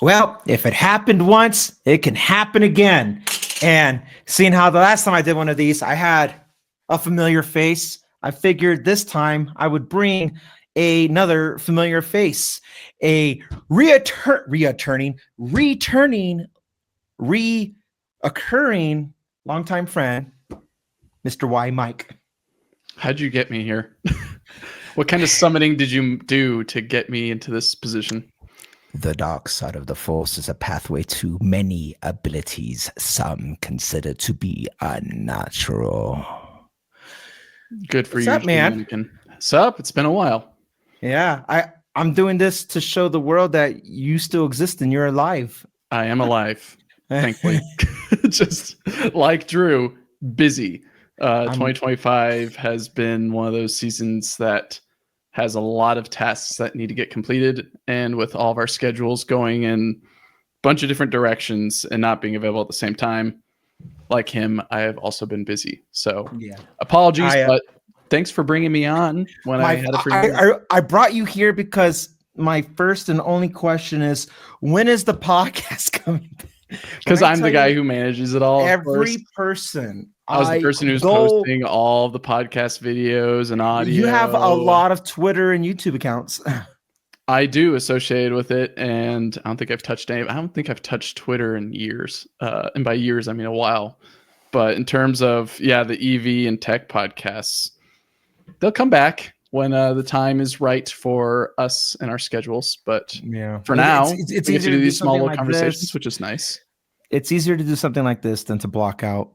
Well, if it happened once, it can happen again. And seeing how the last time I did one of these, I had a familiar face, I figured this time I would bring another familiar face, a reoccurring, longtime friend, Mr. Y Mike. How'd you get me here? What kind of summoning did you do to get me into this position? The dark side of the Force is a pathway to many abilities some consider to be unnatural. Good for What's you, up, man? Dominican. What's up? It's been a while. Yeah, I'm doing this to show the world that you still exist and you're alive. I am alive, thankfully. Just like Drew, busy. 2025 has been one of those seasons that has a lot of tasks that need to get completed. And with all of our schedules going in a bunch of different directions and not being available at the same time, like him, I have also been busy. So Yeah, apologies, but thanks for bringing me on when I had a free I brought you here because my first and only question is, when is the podcast coming? Because I'm the guy who manages it all. Every person. I was the person who's posting all the podcast videos and audio. You have a lot of Twitter and YouTube accounts. I do, associated with it, and I don't think I've touched Twitter in years. And by years, I mean a while. But in terms of the EV and tech podcasts, they'll come back when the time is right for us and our schedules. But for now, it's easier to do these small little conversations, which is nice. It's easier to do something like this than to block out,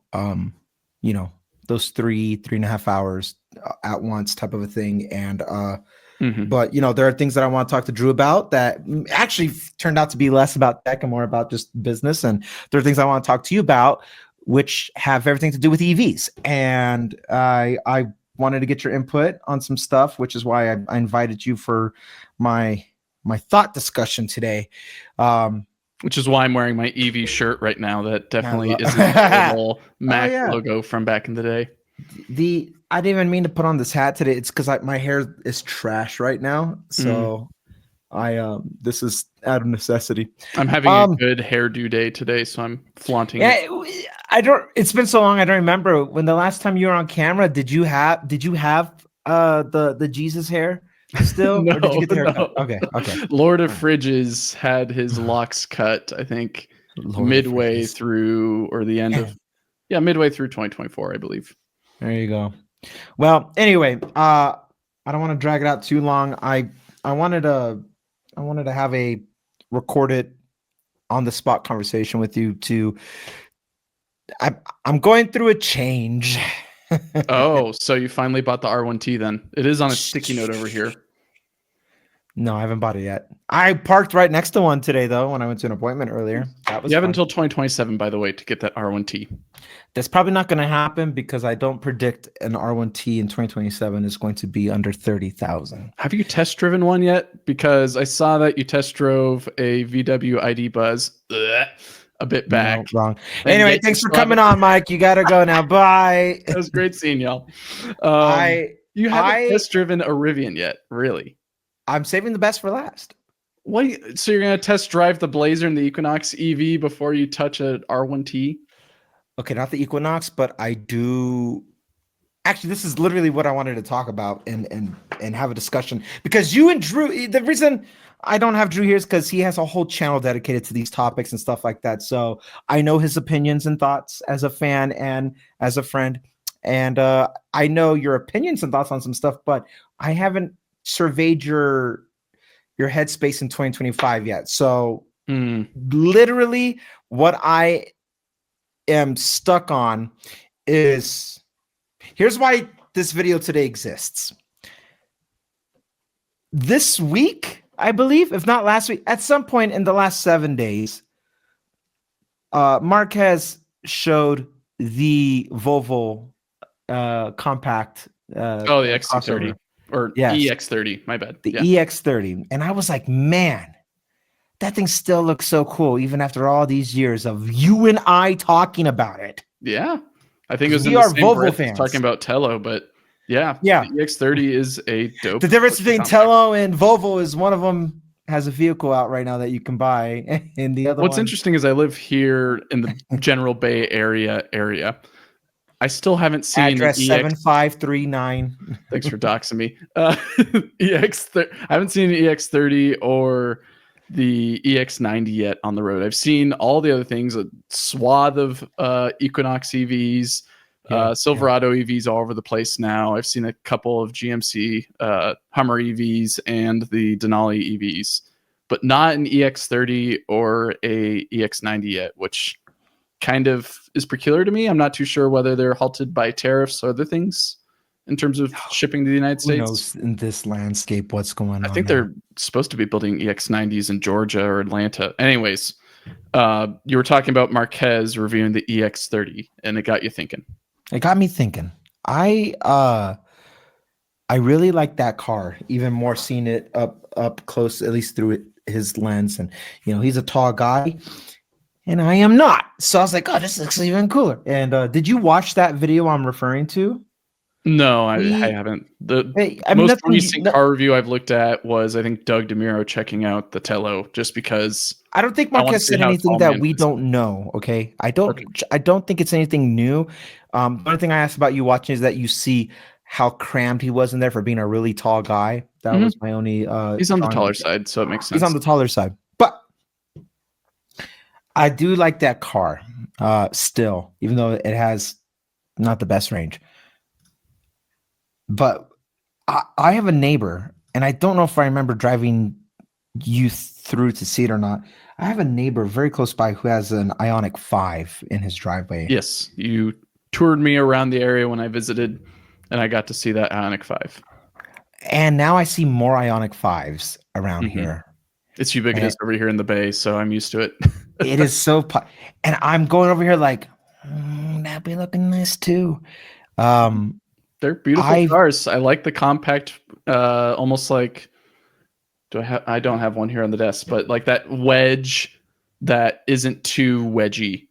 those 3.5 hours at once type of a thing. And, but there are things that I want to talk to Drew about that actually turned out to be less about tech and more about just business. And there are things I want to talk to you about, which have everything to do with EVs. And I wanted to get your input on some stuff, which is why I invited you for my thought discussion today. Which is why I'm wearing my EV shirt right now. That definitely isn't the little Mac logo from back in the day. I didn't even mean to put on this hat today. It's because my hair is trash right now. So this is out of necessity. I'm having a good hairdo day today, so I'm flaunting it. It's been so long, I don't remember. When the last time you were on camera, did you have the Jesus hair still? No, or did you get the haircut? Okay. Lord of Fridges had his locks cut, I think, midway through or the end of midway through 2024, I believe. There you go. Well, anyway, I don't want to drag it out too long. I wanted to have a recorded on the spot conversation with you I'm going through a change. Oh, so you finally bought the R1T then? It is on a sticky note over here. No, I haven't bought it yet. I parked right next to one today, though, when I went to an appointment earlier. That was you have until 2027, by the way, to get that R1T. That's probably not going to happen because I don't predict an R1T in 2027 is going to be under 30,000. Have you test driven one yet? Because I saw that you test drove a VW ID Buzz a bit back. No, wrong. Anyway, thanks for coming on, Mike. You got to go now. Bye. It was great seeing y'all. You haven't test driven a Rivian yet, really? I'm saving the best for last. What? So you're going to test drive the Blazer and the Equinox EV before you touch an R1T? Okay, not the Equinox, but I do. Actually, this is literally what I wanted to talk about and have a discussion, because you and Drew. The reason I don't have Drew here is because he has a whole channel dedicated to these topics and stuff like that. So I know his opinions and thoughts as a fan and as a friend, and I know your opinions and thoughts on some stuff, but I haven't surveyed your headspace in 2025 yet. So literally what I am stuck on is, here's why this video today exists. This week, I believe, if not last week, at some point in the last 7 days, Marquez showed the Volvo compact. The XC30. Or EX30, my bad. The EX30. And I was like, man, that thing still looks so cool, even after all these years of you and I talking about it. Yeah. I think it was we are Volvo fans talking about Tello, but yeah. The EX30 is a dope. The difference between Tello and Volvo is one of them has a vehicle out right now that you can buy, and the other What's one. interesting is I live here in the General Bay area. I still haven't seen Address an EX. 7539. Thanks for doxing me. EX. I haven't seen an EX30 or the EX90 yet on the road. I've seen all the other things, a swath of Equinox EVs, Silverado EVs all over the place now. I've seen a couple of GMC Hummer EVs and the Denali EVs, but not an EX30 or a EX90 yet, which kind of is peculiar to me. I'm not too sure whether they're halted by tariffs or other things in terms of shipping to the United Who States. knows in this landscape what's going on? I think now. they're supposed to be building EX90s in Georgia or Atlanta. Anyways, you were talking about Marquez reviewing the EX30, and it got you thinking. It got me thinking. I really like that car, even more seeing it up close, at least through his lens. And he's a tall guy, and I am not. So I was like, oh, this looks even cooler. And did you watch that video I'm referring to? No, I haven't. The most recent car review I've looked at was, I think, Doug DeMuro checking out the Tello, just because I don't think Marquez said anything that we don't know. Okay, I don't think it's anything new. The only thing I asked about you watching is that you see how crammed he was in there for being a really tall guy. That was my only. He's on the taller side, so it makes sense. He's on the taller side, but I do like that car still, even though it has not the best range. But I have a neighbor, and I don't know if I remember driving you through to see it or not. I have a neighbor very close by who has an Ioniq 5 in his driveway. Yes, you toured me around the area when I visited, and I got to see that Ioniq 5. And now I see more Ioniq 5s around here. It's ubiquitous over here in the Bay, so I'm used to it. It is so, and I'm going over here like, that'd be looking nice too. They're beautiful cars. I like the compact, almost like. I don't have one here on the desk, but like that wedge that isn't too wedgy.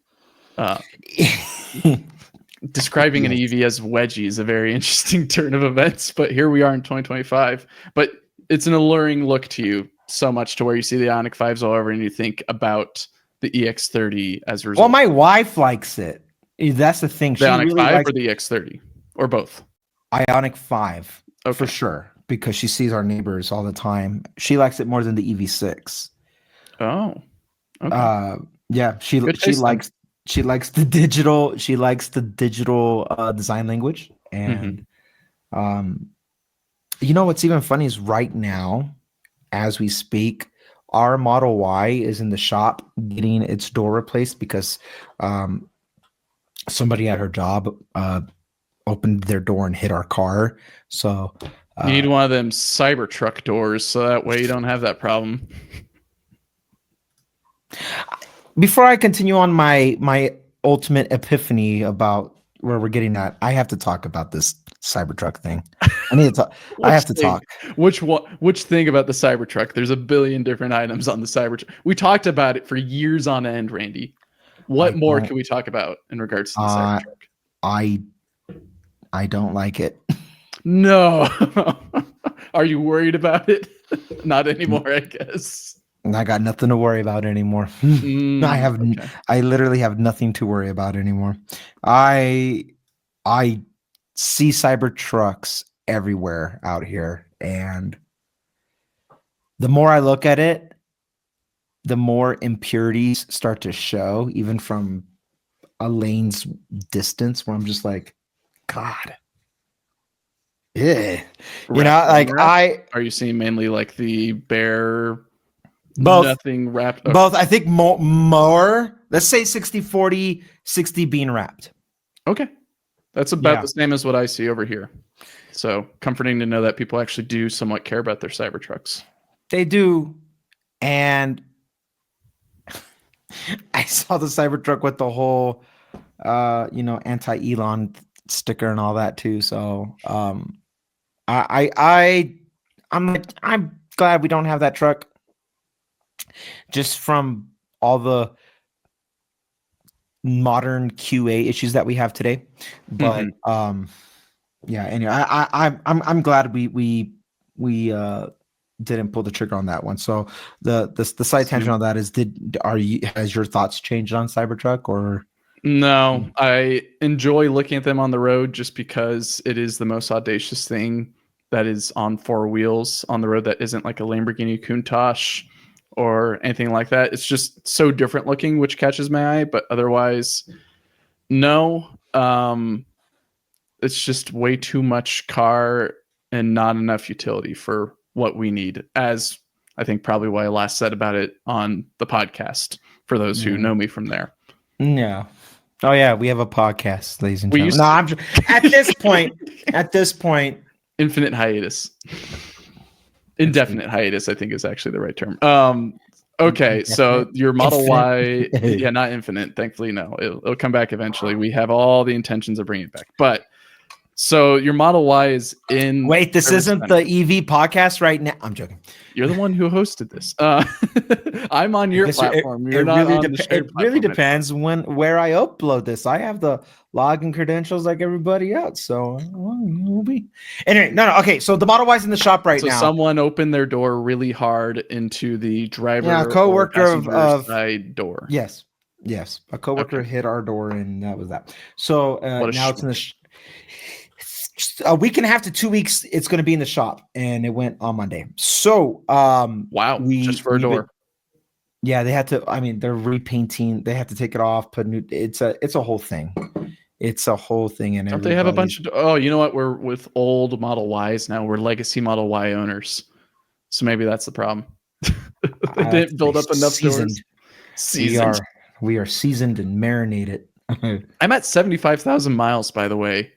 Describing an EV as wedgy is a very interesting turn of events, but here we are in 2025. But it's an alluring look to you so much to where you see the Ioniq 5s all over and you think about the EX30 as a result. Well, my wife likes it. That's the thing. The Ioniq 5 or the EX30? Or both? Ioniq 5, for sure, because she sees our neighbors all the time. She likes it more than the EV6. Oh, okay. Yeah, she likes the digital. She likes the digital design language, and what's even funny is right now, as we speak, our Model Y is in the shop getting its door replaced because somebody at her job opened their door and hit our car. So you need one of them Cybertruck doors so that way you don't have that problem. Before I continue on my ultimate epiphany about where we're getting at, I have to talk about this Cybertruck thing. I need to talk. I have to talk. Which thing about the Cybertruck? There's a billion different items on the Cybertruck. We talked about it for years on end, Randy. What more can we talk about in regards to the Cybertruck? I don't like it. No. Are you worried about it? Not anymore, I guess. I got nothing to worry about anymore. I literally have nothing to worry about anymore. I see Cybertrucks everywhere out here, and the more I look at it, the more impurities start to show, even from a lane's distance, where I'm just like, God. Yeah. Are you seeing mainly like the bare both nothing wrapped? Both, I think more, let's say 60-40, 60 being wrapped. Okay. That's about the same as what I see over here. So comforting to know that people actually do somewhat care about their Cybertrucks. They do. And I saw the Cybertruck with the whole anti-Elon sticker and all that too. So I'm glad we don't have that truck, just from all the modern QA issues that we have today. But anyway, I'm glad we didn't pull the trigger on that one. So the side tangent on that is, has your thoughts changed on Cybertruck or? No, I enjoy looking at them on the road just because it is the most audacious thing that is on four wheels on the road that isn't like a Lamborghini Countach or anything like that. It's just so different looking, which catches my eye. But otherwise, no. It's just way too much car and not enough utility for what we need, as I think probably why I last said about it on the podcast, for those who know me from there. Yeah. Oh yeah, we have a podcast, ladies and We gentlemen. used No, I'm just, at this point, infinite hiatus. Indefinite hiatus, I think, is actually the right term. Okay, so your Model Y, yeah, not infinite. Thankfully, no. It'll come back eventually. We have all the intentions of bringing it back. But so your Model Y is in. Wait, this isn't the EV podcast right now. I'm joking. You're the one who hosted this. I'm on your platform. You're not on the shared It really platform. depends where I upload this. I have the login credentials like everybody else, so we'll be anyway. No. Okay, so the Model Y's in the shop right now. Someone opened their door really hard into the driver. Yeah, a coworker of side door. Yes, a coworker hit our door, and that was that. So now it's in the. A week and a half to 2 weeks, it's going to be in the shop, and it went on Monday. So, wow, just for a door. Yeah, they had to. I mean, they're repainting. They have to take it off, put new. It's a whole thing. It's a whole thing, and don't they have a bunch of? Oh, you know what? We're with old Model Ys now. We're legacy Model Y owners, so maybe that's the problem. They didn't build up enough doors. Seasoned. We are seasoned and marinated. I'm at 75,000 miles, by the way,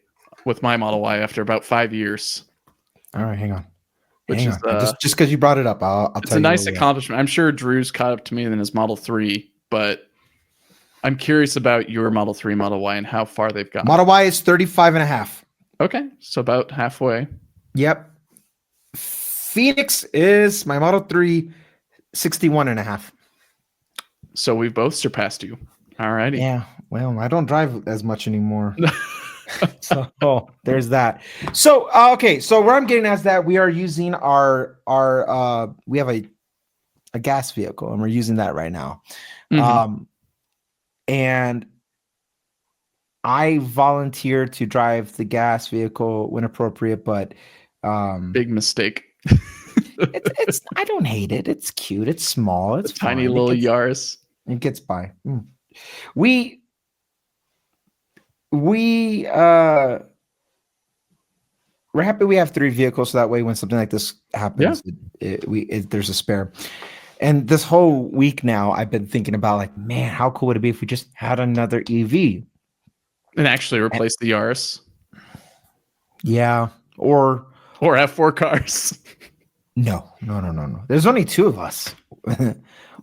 with my Model Y after about 5 years. All right, hang on. Which is just because you brought it up, I'll tell you. It's a nice accomplishment. I'm sure Drew's caught up to me in his Model 3, but I'm curious about your Model 3, Model Y, and how far they've gone. Model Y is 35 and a half. Okay, so about halfway. Yep. Phoenix is my Model 3, 61 and a half. So we've both surpassed you. All righty. Yeah, well, I don't drive as much anymore. So there's that. So okay, so where I'm getting at is that we are using our we have a gas vehicle, and we're using that right now. Mm-hmm. And I volunteer to drive the gas vehicle when appropriate, but big mistake. it's I don't hate it. It's cute. It's small. It's tiny little Yaris. It gets by. We're happy we have 3 vehicles, so that way when something like this happens, there's a spare. And this whole week now, I've been thinking about like, man, how cool would it be if we just had another EV and actually replace the Yaris? Yeah, or have 4 cars. No. There's only 2 of us.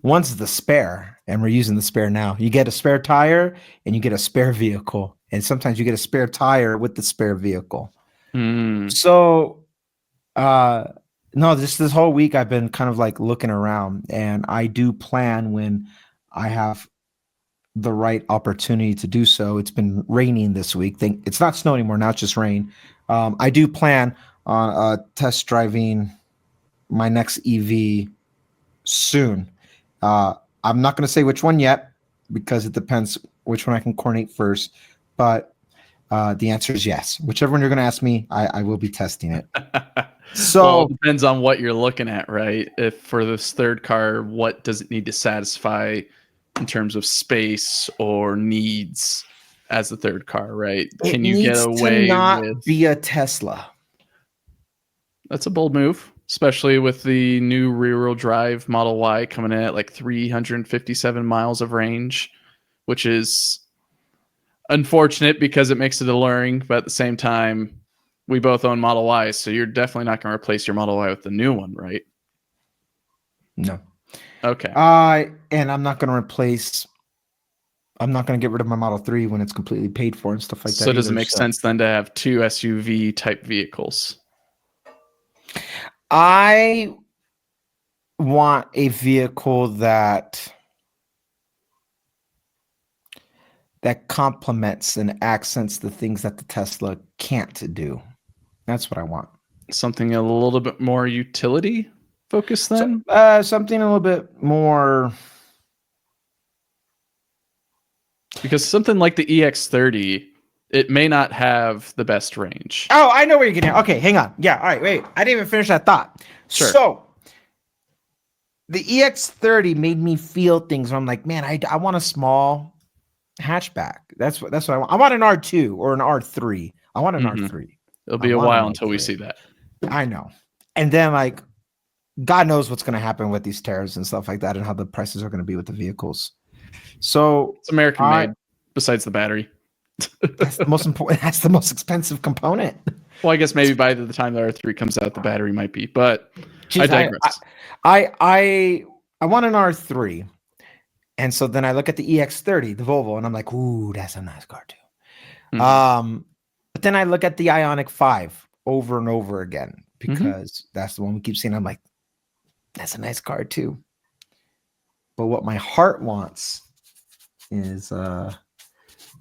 One's the spare, and we're using the spare now. You get a spare tire, and you get a spare vehicle. And sometimes you get a spare tire with the spare vehicle. So, no, this whole week I've been kind of like looking around, and I do plan when I have the right opportunity to do so. It's been raining this week. It's not snow anymore. Now it's just rain. I do plan on test driving my next EV soon. I'm not going to say which one yet because it depends which one I can coordinate first. But the answer is yes. Whichever one you're going to ask me, I will be testing it. So well, it depends on what you're looking at, right? If for this third car, what does it need to satisfy in terms of space or needs as the third car, right? Can you get away with be a Tesla? That's a bold move, especially with the new rear-wheel drive Model Y coming in at like 357 miles of range, which is unfortunate because it makes it alluring, but at the same time, we both own Model Y, so you're definitely not going to replace your Model Y with the new one, right? No. Okay. And I'm not going to get rid of my Model 3 when it's completely paid for and stuff like that. So does it make sense then to have 2 SUV type vehicles? I want a vehicle that complements and accents the things that the Tesla can't do. That's what I want. Something a little bit more utility? focus then? Something a little bit more. Because something like the EX30, it may not have the best range. Oh, I know where you're getting at. Okay, hang on. Yeah, all right, wait. I didn't even finish that thought. Sure. So the EX30 made me feel things where I'm like, man, I want a small hatchback. That's what I want. I want an R2 or an R3. I want an R3. It'll be a while until we see that. I know. And then like God knows what's going to happen with these tariffs and stuff like that and how the prices are going to be with the vehicles. So it's American made besides the battery. That's the most important. That's the most expensive component. Well, I guess maybe by the time the R3 comes out, the battery might be, but Jeez, I digress. I want an R3. And so then I look at the EX30, the Volvo, and I'm like, ooh, that's a nice car too. But then I look at the Ioniq 5 over and over again because that's the one we keep seeing. I'm like, that's a nice car too. But what my heart wants is a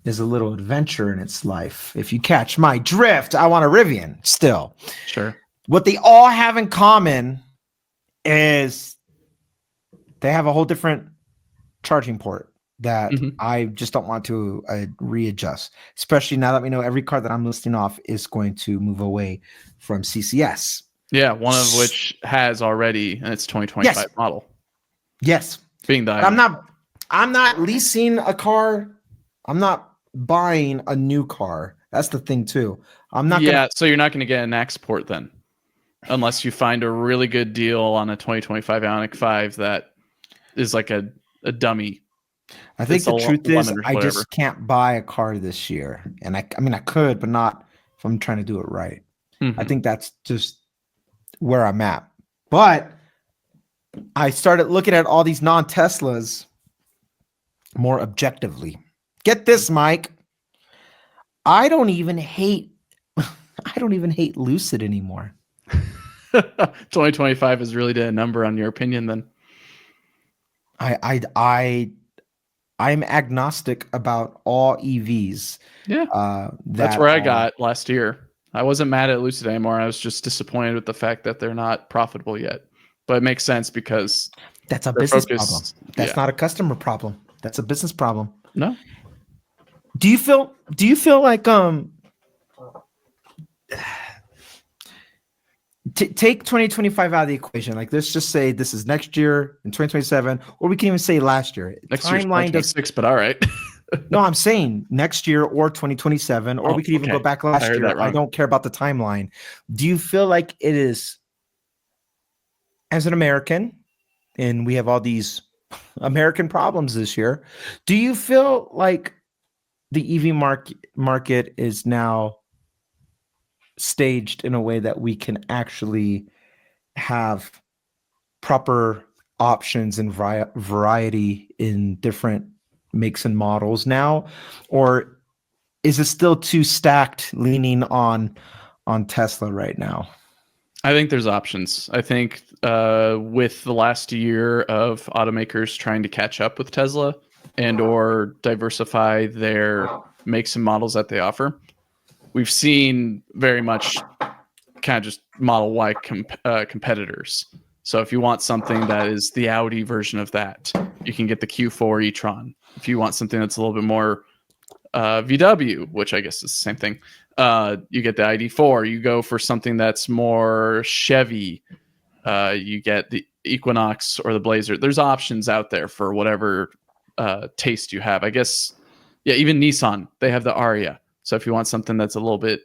little adventure in its life. If you catch my drift, I want a Rivian still. Sure. What they all have in common is they have a whole different charging port that I just don't want to readjust, especially now that we know every car that I'm listing off is going to move away from CCS. Yeah, one of which has already, and it's 2025 model. Yes. Being the I'm not leasing a car. I'm not buying a new car. That's the thing too. I'm not so you're not going to get an export then, unless you find a really good deal on a 2025 Ioniq 5 that is like a dummy. I think the truth is I just can't buy a car this year. And I mean I could, but not if I'm trying to do it right. I think that's just where I'm at. But I started looking at all these non-Teslas more objectively. Get this, Mike. I don't even hate Lucid anymore. 2025 has really did a number on your opinion then. I'm agnostic about all EVs. Yeah. That's where I got last year. I wasn't mad at Lucid anymore. I was just disappointed with the fact that they're not profitable yet. But it makes sense because that's a business problem. That's not a customer problem. That's a business problem. No. Do you feel like take 2025 out of the equation? Like let's just say this is next year in 2027, or we can even say last year. Next year's 2026, but all right. No, I'm saying next year or 2027, or we could even go back last year. I don't care about the timeline. Do you feel like it is, as an American, and we have all these American problems this year, do you feel like the EV market is now staged in a way that we can actually have proper options and variety in different makes and models now, or is it still too stacked leaning on Tesla right now? I think there's options. I think with the last year of automakers trying to catch up with Tesla and or diversify their makes and models that they offer, we've seen very much kind of just Model Y competitors. So if you want something that is the Audi version of that, you can get the Q4 e-tron. If you want something that's a little bit more VW, which I guess is the same thing, you get the ID4. You go for something that's more Chevy, you get the Equinox or the Blazer. There's options out there for whatever taste you have. I guess, yeah, even Nissan, they have the Aria. So if you want something that's a little bit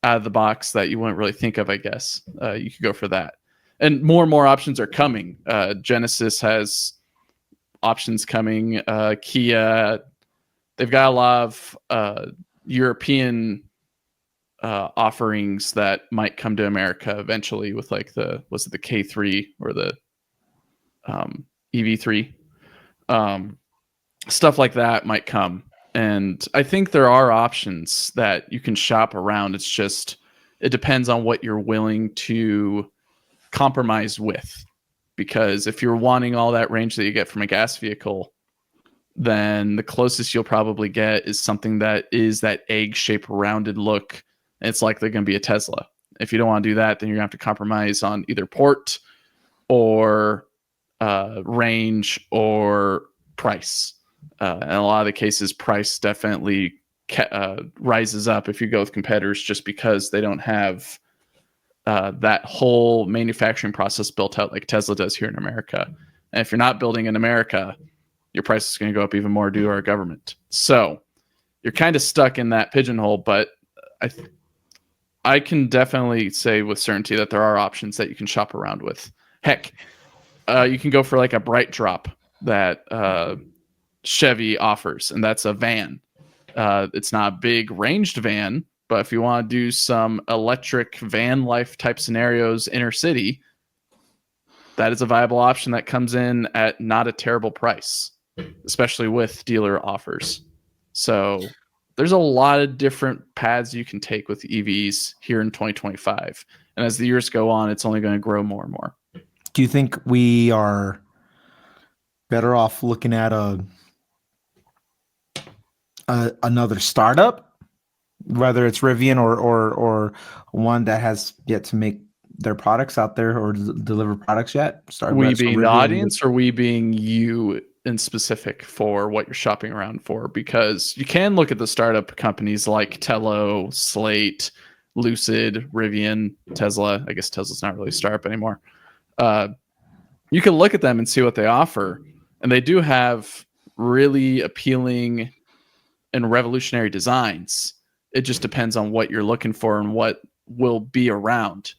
out of the box that you wouldn't really think of, I guess, you could go for that. And more options are coming. Genesis has options coming. Kia, they've got a lot of European offerings that might come to America eventually with like the K3 or the EV3. Stuff like that might come. And I think there are options that you can shop around. It's just, it depends on what you're willing to compromise with. Because if you're wanting all that range that you get from a gas vehicle, then the closest you'll probably get is something that is that egg-shaped rounded look. It's likely going to be a Tesla. If you don't want to do that, then you're going to have to compromise on either port or range or price. In a lot of the cases, price definitely rises up if you go with competitors, just because they don't have that whole manufacturing process built out like Tesla does here in America. And if you're not building in America, your price is going to go up even more due to our government. So you're kind of stuck in that pigeonhole, but I can definitely say with certainty that there are options that you can shop around with. Heck, you can go for like a BrightDrop that Chevy offers, and that's a van. It's not a big ranged van, but if you want to do some electric van life type scenarios inner city, that is a viable option that comes in at not a terrible price, especially with dealer offers. So there's a lot of different paths you can take with EVs here in 2025. And as the years go on, it's only going to grow more and more. Do you think we are better off looking at another startup, whether it's Rivian or one that has yet to make their products out there or deliver products yet? We being the audience, or we being you in specific for what you're shopping around for? Because you can look at the startup companies like Tello, Slate, Lucid, Rivian, Tesla. I guess Tesla's not really a startup anymore. You can look at them and see what they offer, and they do have really appealing and revolutionary designs. It just depends on what you're looking for and what will be around.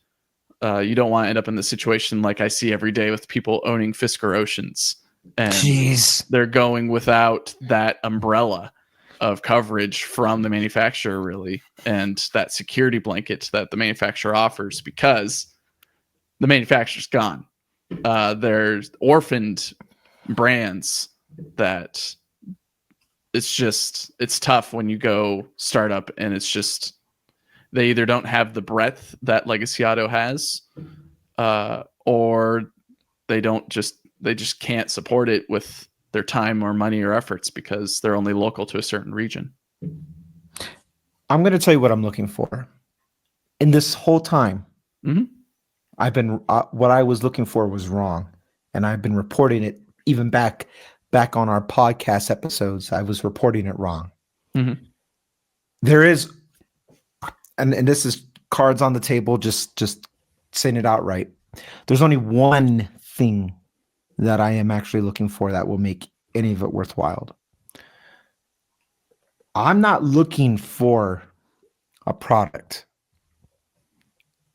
You don't want to end up in the situation like I see every day with people owning Fisker Oceans, and they're going without that umbrella of coverage from the manufacturer, really, and that security blanket that the manufacturer offers, because the manufacturer's gone. There's orphaned brands that it's tough when you go startup, and it's just they either don't have the breadth that Legacy Auto has, or they just can't support it with their time or money or efforts because they're only local to a certain region. I'm going to tell you what I'm looking for. In this whole time, I've been what I was looking for was wrong, and I've been reporting it even back on our podcast episodes. I was reporting it wrong. There is, and this is cards on the table, just saying it outright. There's only one thing that I am actually looking for that will make any of it worthwhile. I'm not looking for a product.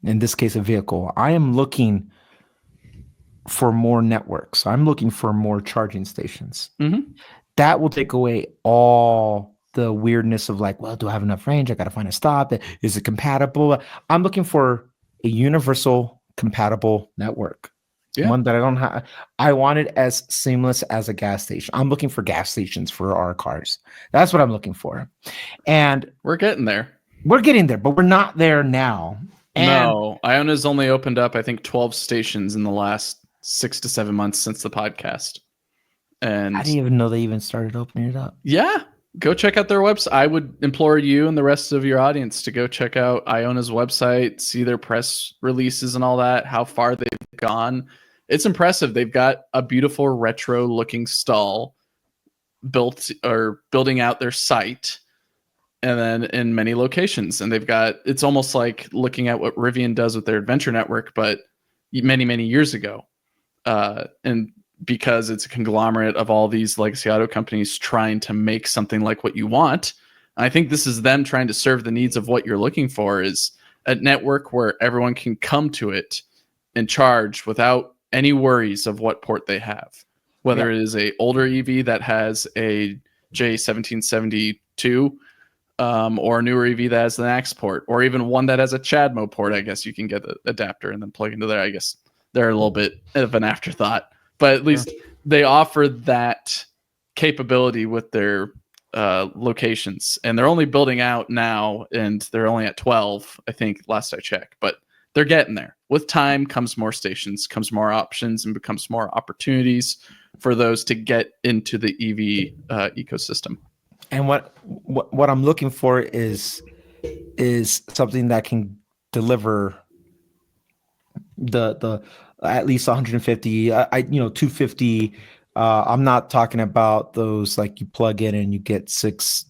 In this case, a vehicle. I am looking for more networks. I'm looking for more charging stations. That will take away all the weirdness of like, well, do I have enough range? I got to find a stop. Is it compatible? I'm looking for a universal compatible network. Yeah. One that I don't have. I want it as seamless as a gas station. I'm looking for gas stations for our cars. That's what I'm looking for. And we're getting there. We're getting there, but we're not there now. And no, Iona's only opened up, I think, 12 stations in the last 6 to 7 months since the podcast. And I didn't even know they even started opening it up. Yeah. Go check out their website. I would implore you and the rest of your audience to go check out Iona's website, see their press releases and all that, how far they've gone. It's impressive. They've got a beautiful retro looking stall building out their site, and then in many locations. And it's almost like looking at what Rivian does with their adventure network, but many, many years ago. And because it's a conglomerate of all these legacy auto companies trying to make something like what you want. I think this is them trying to serve the needs of what you're looking for, is a network where everyone can come to it and charge without any worries of what port they have. Whether it is a older EV that has a J1772 or a newer EV that has an AX port, or even one that has a CHAdeMO port. I guess you can get the adapter and then plug into there. I guess they're a little bit of an afterthought. But at least they offer that capability with their locations. And they're only building out now, and they're only at 12, I think, last I checked. But they're getting there. With time comes more stations, comes more options, and becomes more opportunities for those to get into the EV ecosystem. And what I'm looking for is something that can deliver the at least 150. I 250. I'm not talking about those like you plug in and you get six,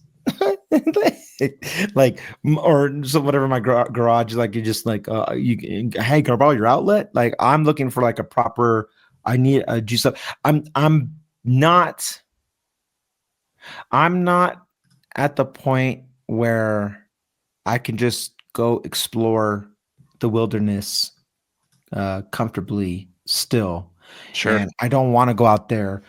like or so whatever my garage like you just like hey, can I borrow your outlet? Like I'm looking for like a proper. I need a juice up. Not. I'm not at the point where I can just go explore the wilderness comfortably still. Sure. And I don't want to go out there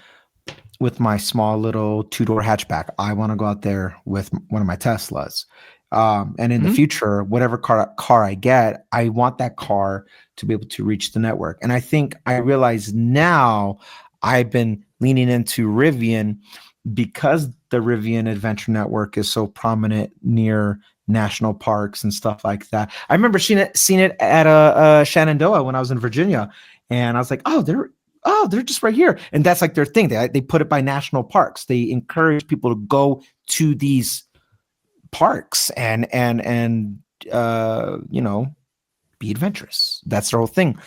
with my small little two-door hatchback. I want to go out there with one of my Teslas. And in the future, whatever car I get, I want that car to be able to reach the network. And I think I realize now I've been leaning into Rivian because the Rivian Adventure Network is so prominent near national parks and stuff like that. I remember seen it at Shenandoah when I was in Virginia, and I was like, oh, they're just right here, and that's like their thing. They put it by national parks. They encourage people to go to these parks and be adventurous. That's their whole thing,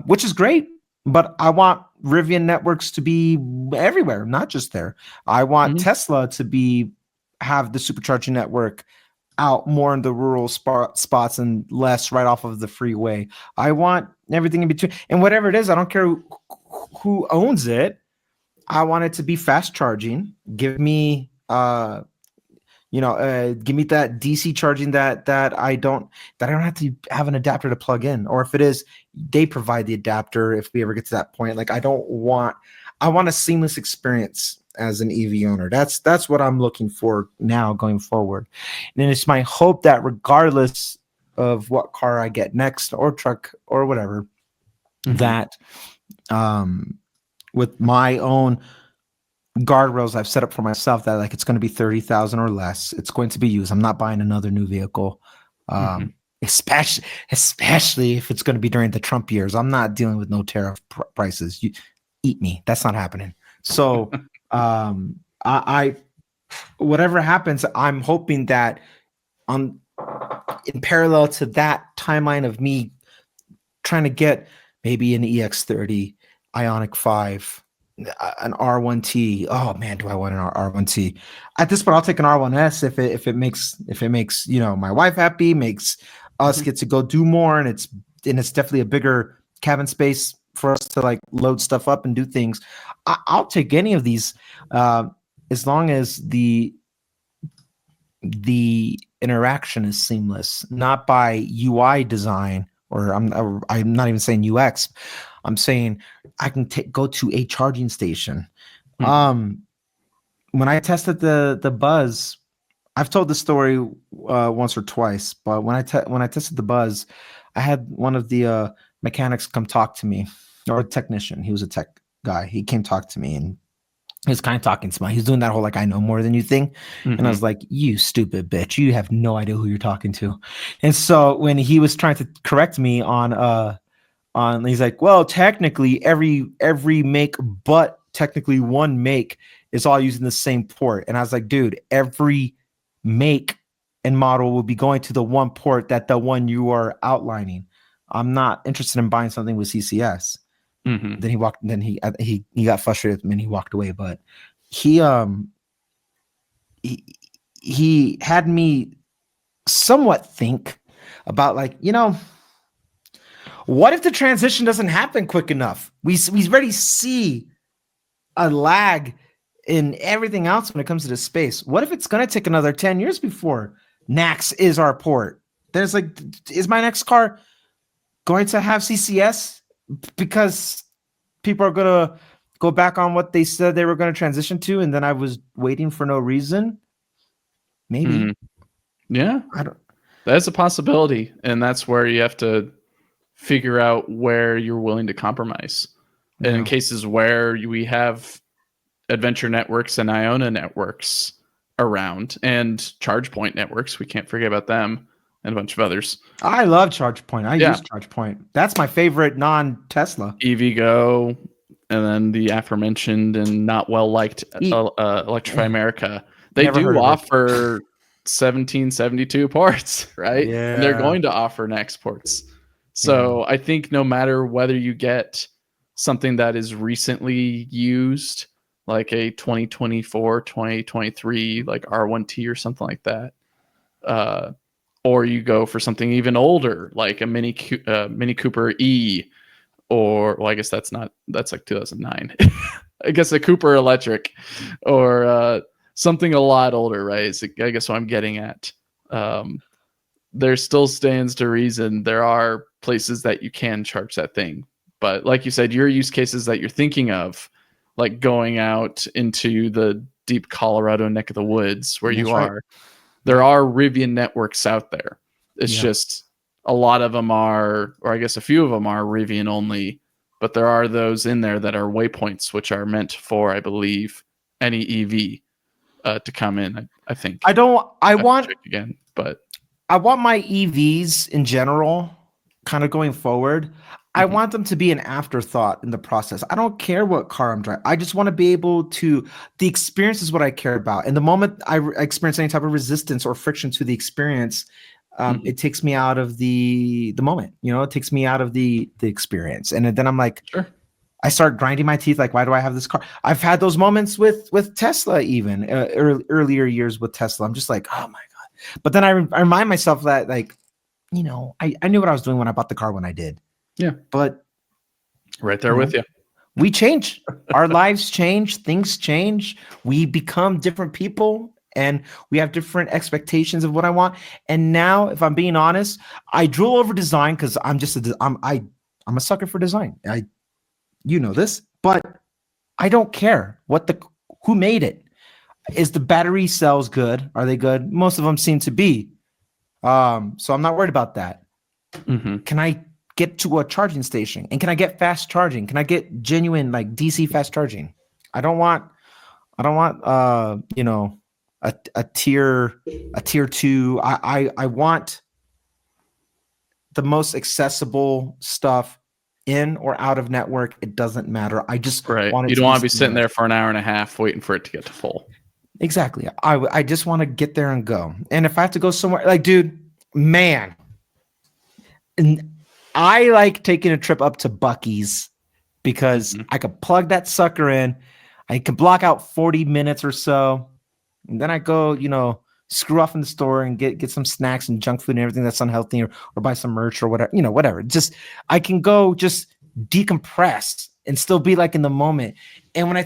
which is great. But I want Rivian networks to be everywhere, not just there. I want Tesla to have the supercharging network out more in the rural spots and less right off of the freeway. I want everything in between. And whatever it is, I don't care who owns it. I want it to be fast charging. Give me give me that DC charging that I don't have to have an adapter to plug in, or if it is, they provide the adapter if we ever get to that point. Like I want a seamless experience as an EV owner. That's what I'm looking for now going forward. And it's my hope that regardless of what car I get next or truck or whatever, that with my own guardrails I've set up for myself, that like it's going to be 30,000 or less. It's going to be used. I'm not buying another new vehicle, especially if it's going to be during the Trump years. I'm not dealing with no tariff prices. You eat me. That's not happening. So I whatever happens, I'm hoping that in parallel to that timeline of me trying to get maybe an EX30, Ioniq 5, an R1T. Oh man, do I want an R1T? At this point, I'll take an R1S if it makes my wife happy, makes us get to go do more, and it's definitely a bigger cabin space for us to like load stuff up and do things. I'll take any of these as long as the interaction is seamless, not by UI design, or I'm not even saying UX. I'm saying I can go to a charging station. When I tested the Buzz, I've told this story once or twice, but when I tested the Buzz, I had one of the mechanics come talk to me, or a technician. He was a tech guy. He came talk to me, and he was kind of talking to me. He's doing that whole like I know more than you thing, and I was like, "You stupid bitch! You have no idea who you're talking to." And so when he was trying to correct me on he's like, well, technically every make, but technically one make is all using the same port. And I was like, dude, every make and model will be going to the one port that the one you are outlining. I'm not interested in buying something with CCS. Then he got frustrated with me and he walked away. But he had me somewhat think about like, what if the transition doesn't happen quick enough? We already see a lag in everything else when it comes to the space. What if it's going to take another 10 years before NACS is our port? There's like, is my next car going to have CCS because people are going to go back on what they said they were going to transition to, and then I was waiting for no reason? Maybe. Yeah. That's a possibility, and that's where you have to figure out where you're willing to compromise. Yeah. And in cases where we have Adventure networks and Iona networks around, and ChargePoint networks, we can't forget about them, and a bunch of others. I love ChargePoint. I use ChargePoint. That's my favorite non-Tesla. EVgo, and then the aforementioned and not well-liked Electrify America. They do offer 1772 ports, right? Yeah. And they're going to offer next ports. So I think no matter whether you get something that is recently used, like a 2024, 2023, like R1T or something like that, or you go for something even older, like a Mini Cooper E, or well, I guess that's like 2009. I guess a Cooper Electric, or something a lot older, right? I guess what I'm getting at. There still stands to reason there are places that you can charge that thing. But like you said, your use cases that you're thinking of, like going out into the deep Colorado neck of the woods where you are, there are Rivian networks out there. It's just a lot of them are, or I guess a few of them are Rivian only, but there are those in there that are waypoints, which are meant for, I believe, any EV to come in. I think. I want again, but I want my EVs in general, kind of going forward. I want them to be an afterthought in the process. I don't care what car I'm driving. I just want to be able to, the experience is what I care about. And the moment I experience any type of resistance or friction to the experience, it takes me out of the moment, it takes me out of the experience. And then I'm like, sure. I start grinding my teeth. Like, why do I have this car? I've had those moments with Tesla, even earlier years with Tesla. I'm just like, oh my God. But then I remind myself that, like, I knew what I was doing when I bought the car when I did. Yeah. But right there with you. We change. Our lives change. Things change. We become different people, and we have different expectations of what I want. And now, if I'm being honest, I drool over design because I'm a sucker for design. You know this, but I don't care who made it. Is the battery cells good? Are they good? Most of them seem to be. So I'm not worried about that. Can I get to a charging station, and can I get fast charging? Can I get genuine, like, DC fast charging? I don't want a tier 2. I want the most accessible stuff in or out of network. It doesn't matter. I just want it. You don't want to be sitting there for an hour and a half waiting for it to get to full. Exactly. I just want to get there and go. And if I have to go somewhere, like, dude, man, and I like taking a trip up to Buc-ee's because I could plug that sucker in. I can block out 40 minutes or so. And then I go, screw off in the store and get some snacks and junk food and everything that's unhealthy, or buy some merch or whatever, whatever. Just, I can go just decompress and still be like in the moment. And when I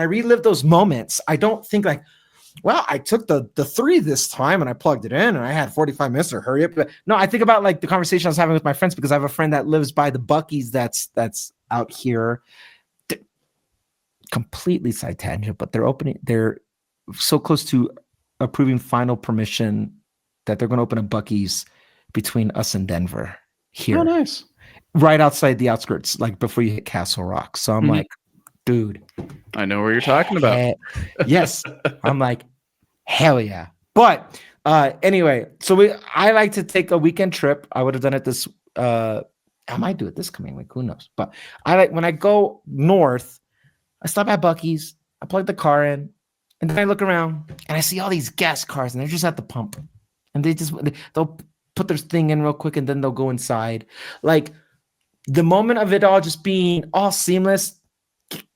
relive those moments, I don't think like, well, I took the 3 this time and I plugged it in and I had 45 minutes to hurry up. But no, I think about like the conversation I was having with my friends, because I have a friend that lives by the Buc-ee's that's out here. Completely side tangent, but they're so close to approving final permission that they're going to open a Buc-ee's between us and Denver here. Oh, nice. Right outside the outskirts, like before you hit Castle Rock. So I'm like, dude, I know where you're talking about. Yes. I'm like, hell yeah. But anyway, so I like to take a weekend trip. I would have done it this I might do it this coming week, who knows? But when I go north, I stop at Buc-ee's, I plug the car in, and then I look around and I see all these gas cars, and they're just at the pump, and they'll put their thing in real quick, and then they'll go inside. Like, the moment of it all just being all seamless,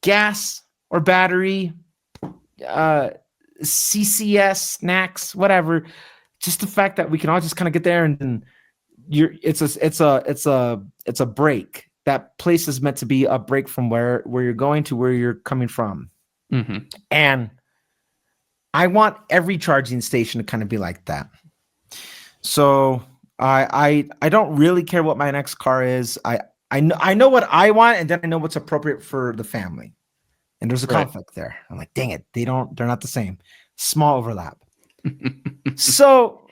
gas or battery, CCS, snacks, whatever. Just the fact that we can all just kind of get there, and it's a break. That place is meant to be a break from where you're going to where you're coming from. And I want every charging station to kind of be like that. So I don't really care what my next car is. I know what I want, and then I know what's appropriate for the family. And there's a conflict there. I'm like, dang it, they're not the same. Small overlap. So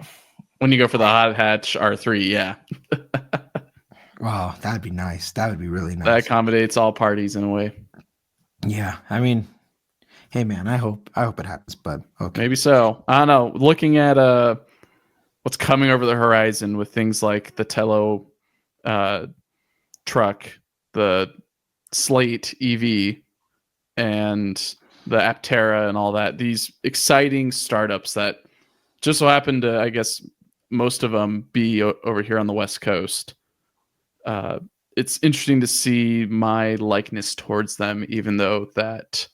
when you go for the hot hatch R3, yeah. Wow, that'd be nice. That would be really nice. That accommodates all parties in a way. Yeah, I mean, hey man, I hope it happens, but okay. Maybe so. I don't know. Looking at what's coming over the horizon with things like the Tello truck, the Slate EV, and the Aptera and all that, these exciting startups that just so happen to, I guess, most of them be over here on the West Coast. it's interesting to see my likeness towards them, even though that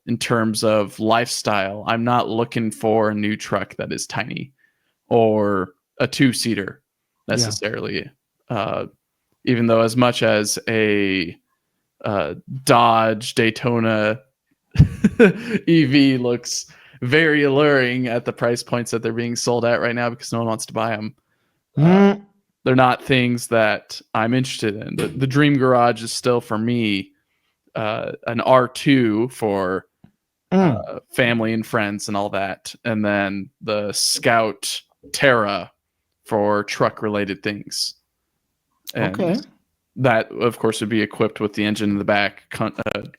in terms of lifestyle, I'm not looking for a new truck that is tiny or a two-seater necessarily. Even though as much as a Dodge Daytona EV looks very alluring at the price points that they're being sold at right now because no one wants to buy them. They're not things that I'm interested in. The dream garage is still for me an R2 for family and friends and all that, and then the Scout Terra for truck related things. And Okay. that, of course, would be equipped with the engine in the back,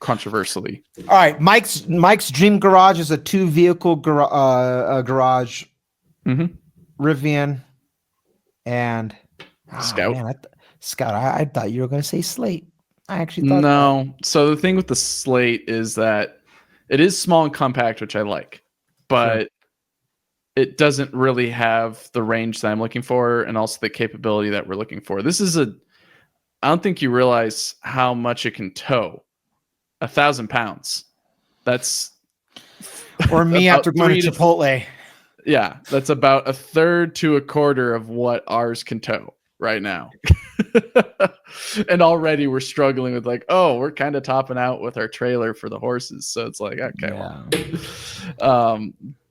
controversially. All right, Mike's dream garage is a 2-vehicle garage. Rivian and Scout. Man, Scout. I thought you were going to say Slate. I actually thought no. So the thing with the Slate is that it is small and compact, which I like, but it doesn't really have the range that I'm looking for, and also the capability that we're looking for. This is I don't think you realize how much it can tow. 1,000 pounds. That's or me after going to Chipotle. Yeah, that's about a third to a quarter of what ours can tow right now. And already we're struggling with we're kind of topping out with our trailer for the horses. So it's like, okay, well,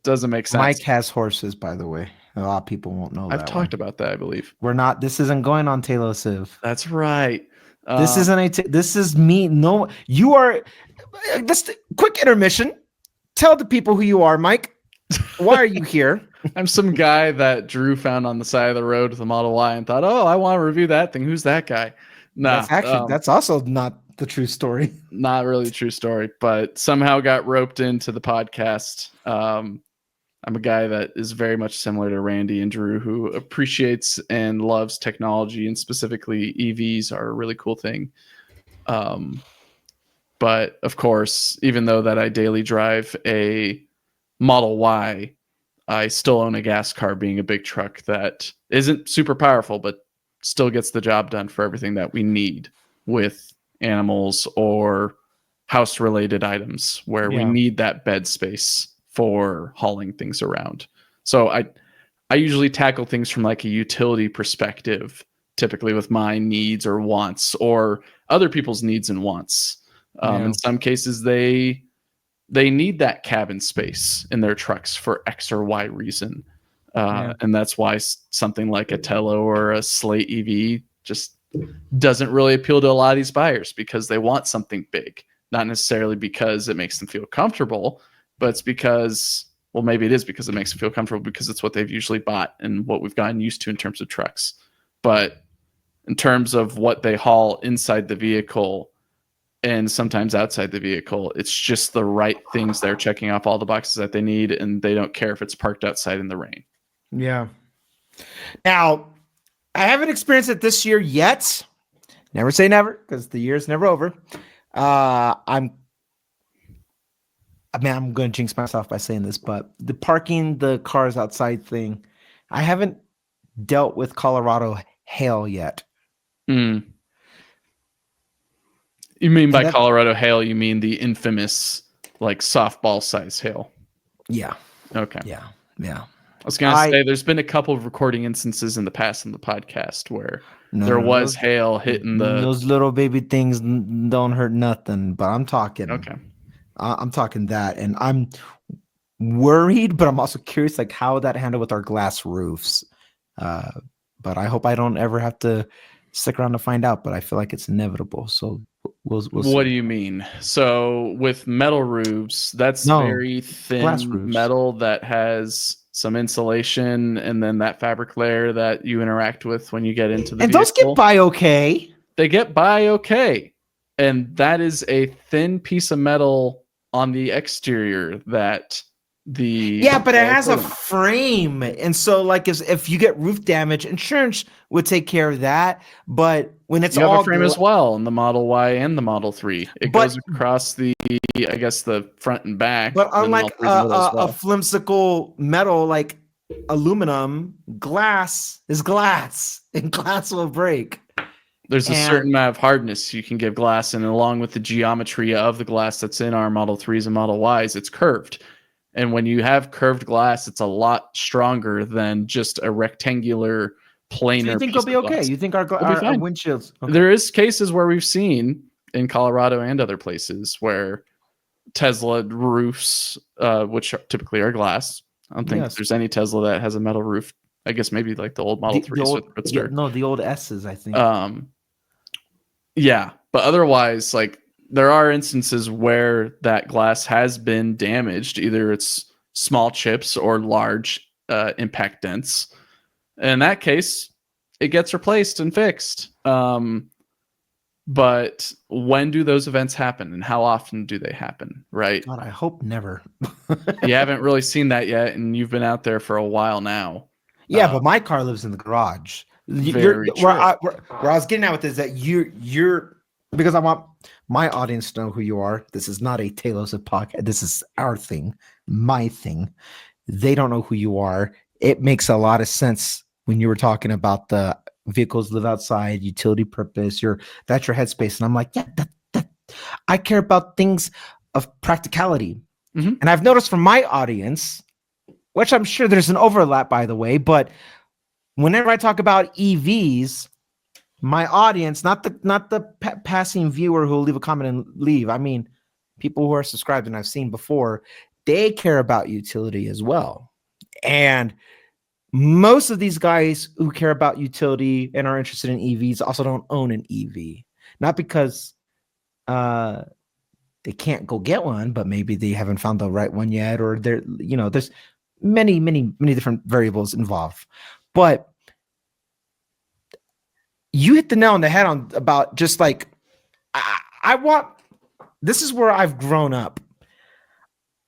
doesn't make sense. Mike has horses, by the way. A lot of people won't know that. I've talked about that, I believe. This isn't going on Taylor Civ. That's right. This isn't this is me. No, you are. Just a quick intermission. Tell the people who you are, Mike. Why are you here? I'm some guy that Drew found on the side of the road with a Model Y and thought, I want to review that thing. Who's that guy? Nah, that's also not the true story. Not really the true story, but somehow got roped into the podcast. I'm a guy that is very much similar to Randy and Drew, who appreciates and loves technology, and specifically EVs are a really cool thing. But of course, even though that I daily drive a Model Y, I still own a gas car, being a big truck that isn't super powerful, but still gets the job done for everything that we need with animals or house related items where we need that bed space for hauling things around. So I usually tackle things from like a utility perspective, typically with my needs or wants or other people's needs and wants. In some cases, they need that cabin space in their trucks for X or Y reason. And that's why something like a Tello or a Slate EV just doesn't really appeal to a lot of these buyers, because they want something big, not necessarily because it makes them feel comfortable, but it's because, well, maybe it is because it makes them feel comfortable because it's what they've usually bought and what we've gotten used to in terms of trucks. But in terms of what they haul inside the vehicle and sometimes outside the vehicle, it's just the right things. They're checking off all the boxes that they need, and they don't care if it's parked outside in the rain. Yeah. Now, I haven't experienced it this year yet. Never say never, because the year's never over. I'm going to jinx myself by saying this, but the parking the cars outside thing, I haven't dealt with Colorado hail yet. You mean by Colorado hail, you mean the infamous like softball size hail? Yeah. Okay. Yeah. I was going to say there's been a couple of recording instances in the past in the podcast where there was hail hitting those little baby things don't hurt nothing, but I'm talking. Okay. I'm talking that, and I'm worried, but I'm also curious like how that handled with our glass roofs. But I hope I don't ever have to stick around to find out, but I feel like it's inevitable. So we'll see. What do you mean? So with metal roofs, that's very thin metal that has some insulation and then that fabric layer that you interact with when you get into the vehicle. Those get by okay. They get by okay. And that is a thin piece of metal on the exterior that but it has a frame, and so like if you get roof damage, insurance would take care of that. But when it's all a frame as well in the Model Y and the Model 3, it goes across the front and back. But unlike a flimsicle metal like aluminum, glass is glass, and glass will break. There's a And certain amount of hardness you can give glass, and along with the geometry of the glass that's in our Model 3s and Model Ys, it's curved. And when you have curved glass, it's a lot stronger than just a rectangular, planar so you think piece it'll be of okay? glass. You think our It'll be our fine. windshields? Okay. There is cases where we've seen in Colorado and other places where Tesla roofs, which typically are glass. I don't think Yes. there's any Tesla that has a metal roof. I guess maybe like the old Model 3s with Roadster. The old S's, I think. Yeah, but otherwise, like there are instances where that glass has been damaged. Either it's small chips or large impact dents. In that case, it gets replaced and fixed. But when do those events happen, and how often do they happen? Right? God, I hope never. You haven't really seen that yet, and you've been out there for a while now. Yeah, but my car lives in the garage. Very Where true. I was getting at with this, that you're because I want my audience to know who you are. This is not a Talos of podcast. This is our thing, my thing. They don't know who you are. It makes a lot of sense when you were talking about the vehicles live outside, utility purpose. That's your headspace, and I'm like, yeah, that I care about things of practicality. Mhm. And I've noticed from my audience, which I'm sure there's an overlap, by the way, but whenever I talk about EVs, my audience, not the passing viewer who will leave a comment and leave. I mean, people who are subscribed and I've seen before, they care about utility as well. And most of these guys who care about utility and are interested in EVs also don't own an EV, not because they can't go get one, but maybe they haven't found the right one yet, or there's many different variables involved. But you hit the nail on the head on about just like I want. This is where I've grown up.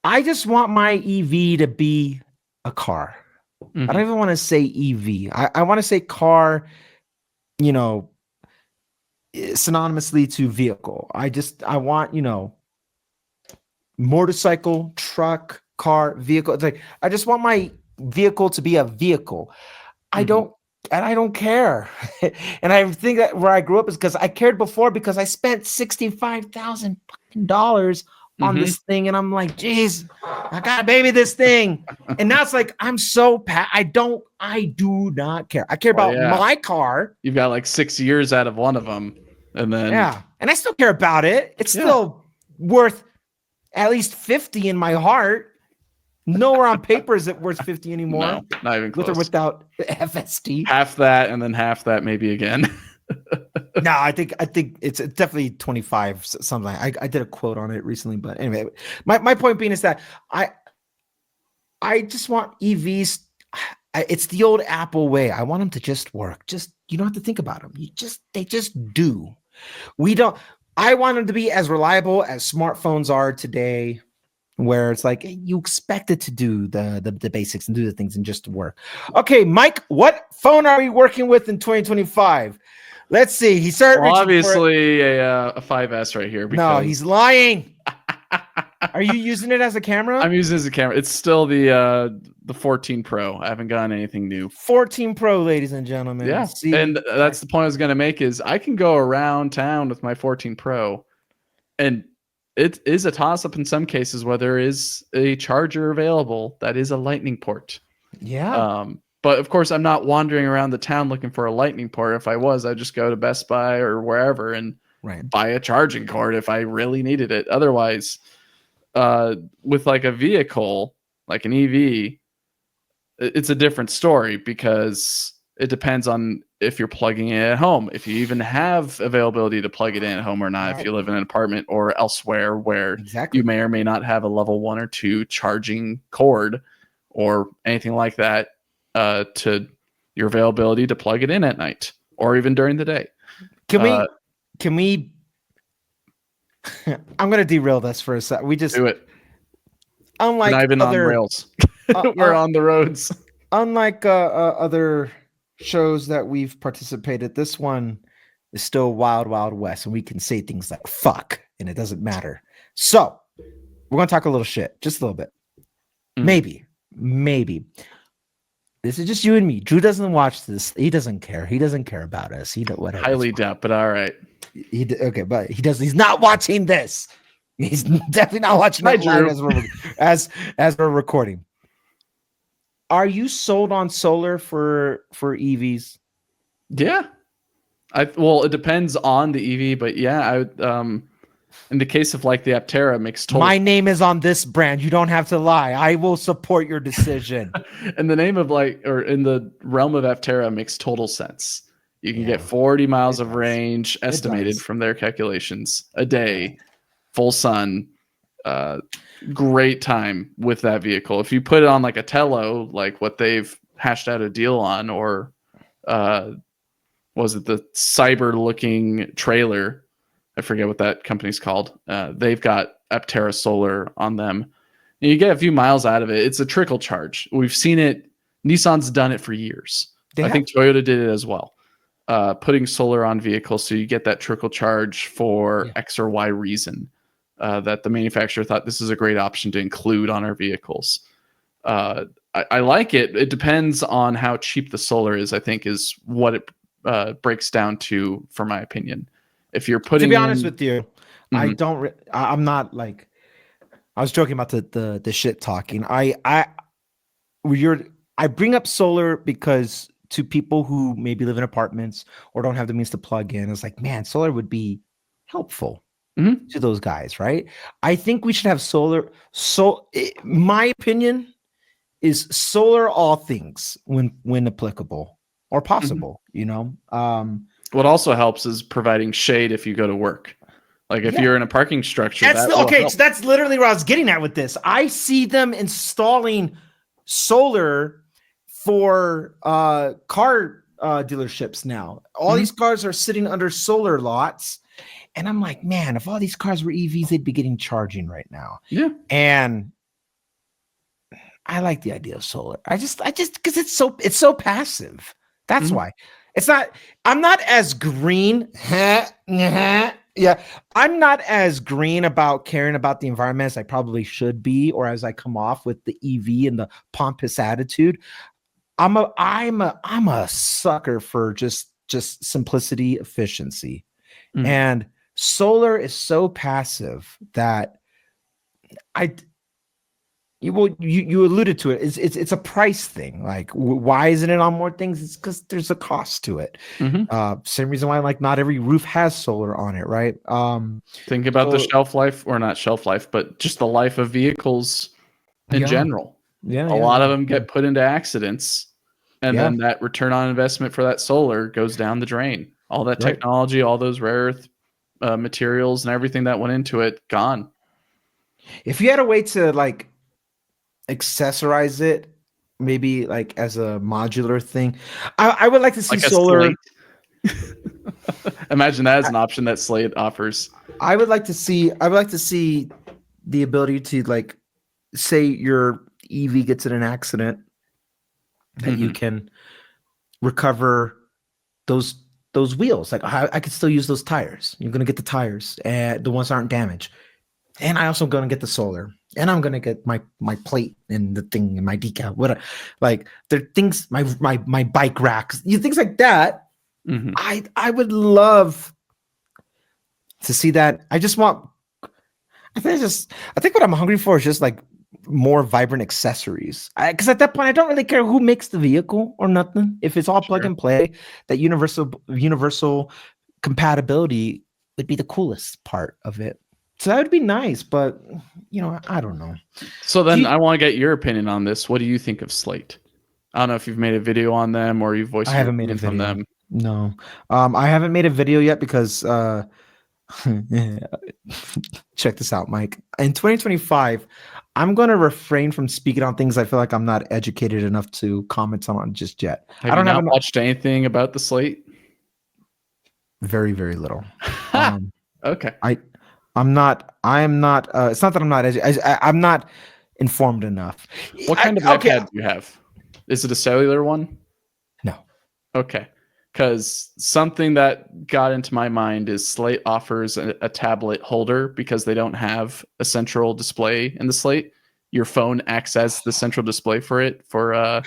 I just want my EV to be a car. Mhm. I don't even want to say EV. I want to say car, synonymously to vehicle. I want, motorcycle, truck, car, vehicle. It's like, I just want my vehicle to be a vehicle. I don't care. And I think that where I grew up is because I cared before because I spent $65,000 on this thing. And I'm like, geez, I gotta baby this thing. And now it's like, I'm so I do not care. I care about my car. You've got like 6 years out of one of them. And then, and I still care about it. It's still worth at least 50 in my heart. Nowhere on paper is it worth 50 anymore. No, not even close. With or without FSD. Half that and then half that maybe again. No, I think it's definitely 25 something. I did a quote on it recently, but anyway, my point being is that I just want EVs. It's the old Apple way. I want them to just work. Just you don't have to think about them. They just do. I want them to be as reliable as smartphones are today, where it's like you expect it to do the basics and do the things and just work. Okay, Mike, what phone are we working with in 2025? Let's see. He started obviously a 5S right here. No, he's lying. Are you using it as a camera? I'm using it as a camera. It's still the 14 Pro. I haven't gotten anything new. 14 Pro, ladies and gentlemen. Yeah, and that's the point I was going to make is I can go around town with my 14 Pro, and it is a toss-up in some cases where there is a charger available that is a lightning port. Yeah. But of course, I'm not wandering around the town looking for a lightning port. If I was, I'd just go to Best Buy or wherever and buy a charging cord if I really needed it. Otherwise, with like a vehicle, like an EV, it's a different story because it depends on if you're plugging it at home, if you even have availability to plug it in at home or not, if you live in an apartment or elsewhere where you may or may not have a level 1 or 2 charging cord or anything like that to your availability to plug it in at night or even during the day. Can we I'm going to derail this for a sec. We just do it. Unlike we're not even on rails. We're on the roads. Unlike other shows that we've participated, this one is still wild, wild west, and we can say things like "fuck" and it doesn't matter. So we're gonna talk a little shit, just a little bit, maybe. This is just you and me. Drew doesn't watch this. He doesn't care. He doesn't care about us. He don't whatever. Highly doubt, but all right. Okay, but he does. He's not watching this. He's definitely not watching Hi, it live Drew. as we're recording. Are you sold on solar for EVs? Yeah. Well, it depends on the EV, but yeah, I would in the case of like the Aptera makes total My name is on this brand. You don't have to lie. I will support your decision. in the name of like, or in the realm of Aptera makes total sense. You can Yeah, get 40 miles it of does. range estimated does. from their calculations a day, full sun, great time with that vehicle. If you put it on like a Tello, like what they've hashed out a deal on, or was it the cyber looking trailer? I forget what that company's called. They've got Aptera Solar on them. And you get a few miles out of it. It's a trickle charge. We've seen it. Nissan's done it for years. I think Toyota did it as well. Putting solar on vehicles so you get that trickle charge for X or Y reason. That the manufacturer thought this is a great option to include on our vehicles. I like it. It depends on how cheap the solar is, I think, is what it breaks down to, for my opinion. If you're putting, to be honest with you, I Mhm. don't. I'm not like. I was joking about the shit talking. I bring up solar because to people who maybe live in apartments or don't have the means to plug in, it's like, man, solar would be helpful to those guys, right? I think we should have solar. My opinion is solar all things when applicable or possible. You know. What also helps is providing shade if you go to work. Like if you're in a parking structure, So that's literally what I was getting at with this. I see them installing solar for car dealerships now. All these cars are sitting under solar lots, and I'm like, man, if all these cars were EVs, they'd be getting charging right now. Yeah, and I like the idea of solar. I just because it's so passive. That's why. It's not. I'm not as green. Yeah, I'm not as green about caring about the environment as I probably should be, or as I come off with the EV and the pompous attitude. I'm a sucker for just simplicity, efficiency, and solar is so passive that you alluded to it. It's a price thing. Like, why isn't it on more things? It's because there's a cost to it. Same reason why like not every roof has solar on it, right? Think about the shelf life, or not shelf life, but just the life of vehicles in general. A lot of them get put into accidents, and then that return on investment for that solar goes down the drain. All that technology, all those rare earth materials and everything that went into it, gone. If you had a way to like accessorize it, maybe like as a modular thing, I would like to see Like a solar. Imagine that as an option that Slate offers. I would like to see the ability to, like, say your EV gets in an accident, that you can recover those wheels. Like, I could still use those tires. You're gonna get the tires, and the ones that aren't damaged. And I also gonna get the solar, and I'm gonna get my plate and the thing and my decal. What, like, there are things, my bike racks, things like that. I would love to see that. I think what I'm hungry for is just like more vibrant accessories. Because at that point, I don't really care who makes the vehicle or nothing. If it's all plug and play, that universal compatibility would be the coolest part of it. So that would be nice, but I don't know. So then I want to get your opinion on this. What do you think of Slate? I don't know if you've made a video on them or you've voiced. I haven't made a video on them. No, I haven't made a video yet because check this out, Mike. In 2025, I'm going to refrain from speaking on things I feel like I'm not educated enough to comment on just yet. I don't have watched anything about the Slate. Very, very little. Okay. I am not. It's not that I'm not. I'm not informed enough. What kind of iPad do you have? Is it a cellular one? No. Okay. Because something that got into my mind is Slate offers a tablet holder because they don't have a central display in the Slate. Your phone acts as the central display for it for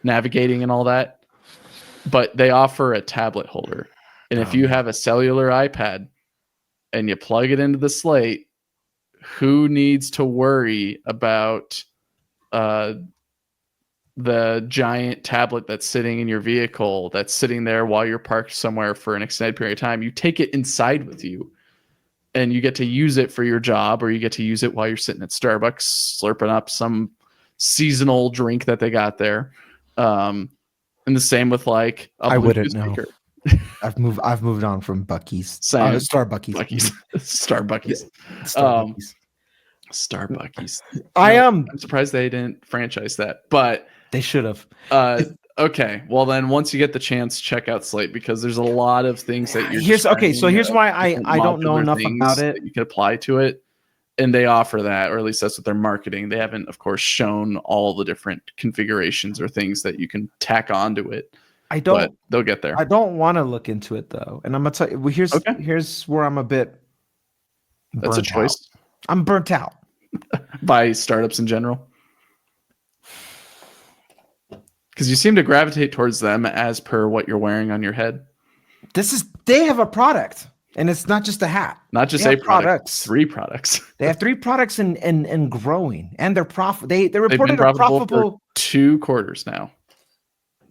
navigating and all that. But they offer a tablet holder. And if you have a cellular iPad and you plug it into the Slate, who needs to worry about the giant tablet that's sitting in your vehicle, that's sitting there while you're parked somewhere for an extended period of time? You take it inside with you and you get to use it for your job, or you get to use it while you're sitting at Starbucks slurping up some seasonal drink that they got there. And the same with like a I Bluetooth wouldn't know. speaker. I've moved on from Buc-ee's. Same. Starbucks. Starbucks. Starbucks. I'm surprised they didn't franchise that, but they should have. Okay, well then, once you get the chance, check out Slate, because there's a lot of things that you're. Here's why I don't know enough about it. That you can apply to it, and they offer that, or at least that's what they're marketing. They haven't, of course, shown all the different configurations or things that you can tack onto it. But they'll get there. I don't want to look into it though, and I'm gonna tell you. Well, here's where I'm a bit. That's a choice. I'm burnt out by startups in general, because you seem to gravitate towards them as per what you're wearing on your head. They have a product, and it's not just a hat. Not just a product. 3 products. They have 3 products and growing, and they're profit. They're reporting profitable for 2 quarters now.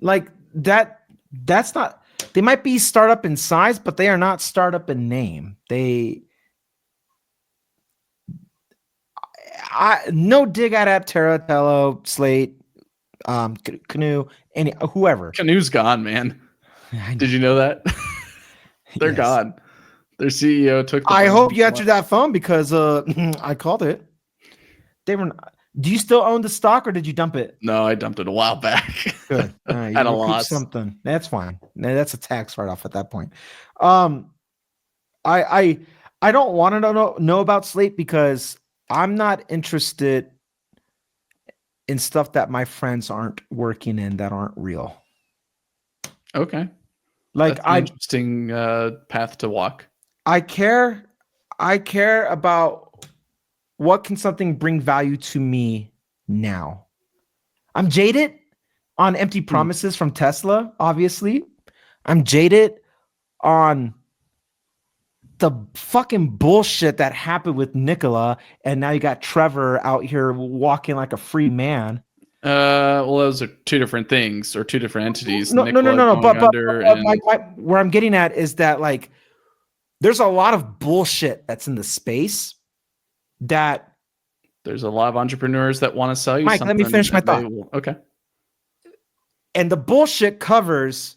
Like that. That's not. They might be startup in size, but they are not startup in name. No dig at Aptera, Tello, Slate, Canoe, whoever. Canoe's gone, man. Did you know that? They're gone. Their CEO took. I hope you answered that phone, because I called it. They were. Do you still own the stock, or did you dump it? No, I dumped it a while back. Good. At a loss. Something. That's fine. That's a tax write-off at that point. I don't want to know about Slate, because I'm not interested in stuff that my friends aren't working in, that aren't real. Okay. Like, that's an interesting path to walk. I care about what can something bring value to me now. I'm jaded on empty promises from Tesla, obviously. I'm jaded on the fucking bullshit that happened with Nikola, and now you got Trevor out here walking like a free man. Well, those are 2 different things, or 2 different entities. No. But where I'm getting at is that, like, there's a lot of bullshit that's in the space that there's a lot of entrepreneurs that want to sell you. Mike, let me finish my thought. Okay. And the bullshit covers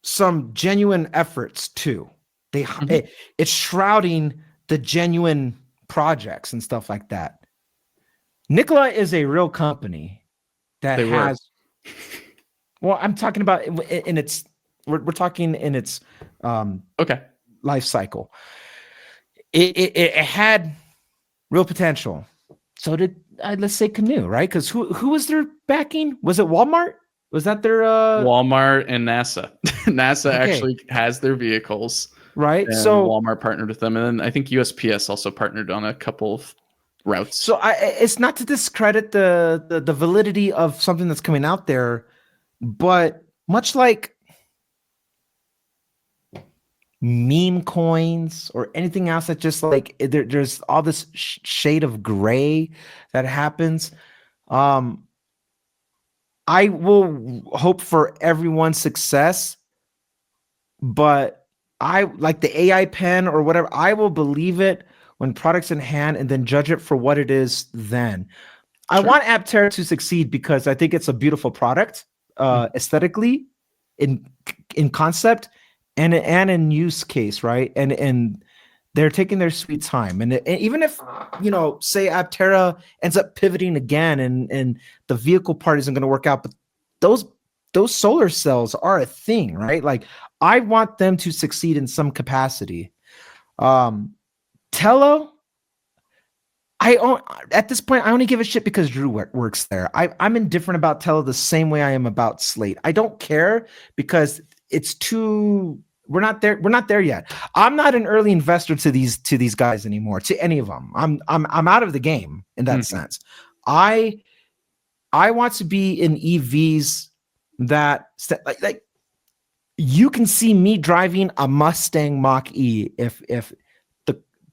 some genuine efforts too. It's shrouding the genuine projects and stuff like that. Nikola is a real company that well, I'm talking about in its. We're talking in its life cycle. It had real potential. So did let's say Canoe, right? Because who was their backing? Was it Walmart? Was that their Walmart and NASA? NASA actually has their vehicles, right? And so Walmart partnered with them, and then I think USPS also partnered on a couple of routes. So it's not to discredit the validity of something that's coming out there, but much like meme coins or anything else that just like there's all this shade of gray that happens. I will hope for everyone's success, but I like the AI pen or whatever. I will believe it when product's in hand and then judge it for what it is then. I want Aptera to succeed because I think it's a beautiful product, aesthetically, in concept, and in use case, right? And they're taking their sweet time. And even if, say Aptera ends up pivoting again and the vehicle part isn't going to work out, but those solar cells are a thing, right? Like, I want them to succeed in some capacity. Tello, at this point, I only give a shit because Drew works there. I'm indifferent about Tello the same way I am about Slate. I don't care because it's too. We're not there. We're not there yet. I'm not an early investor to these guys anymore. To any of them, I'm out of the game in that sense. I want to be in EVs that like you can see me driving a Mustang Mach E if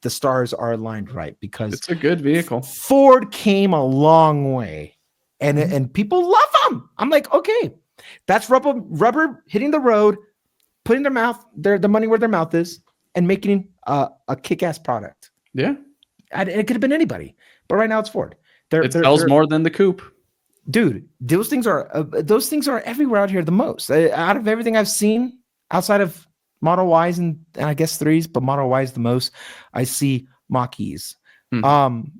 the stars are aligned right, because It's a good vehicle. Ford came a long way, and people love them. I'm like, okay, that's rubber hitting the road, putting the money where their mouth is, and making a kick-ass product. Yeah, And it could have been anybody, but right now it's Ford. It sells more than the coupe. Dude, those things are everywhere out here. The most out of everything I've seen outside of Model Ys and I guess 3s, but Model Ys the most. I see Mach-Es. Mhm.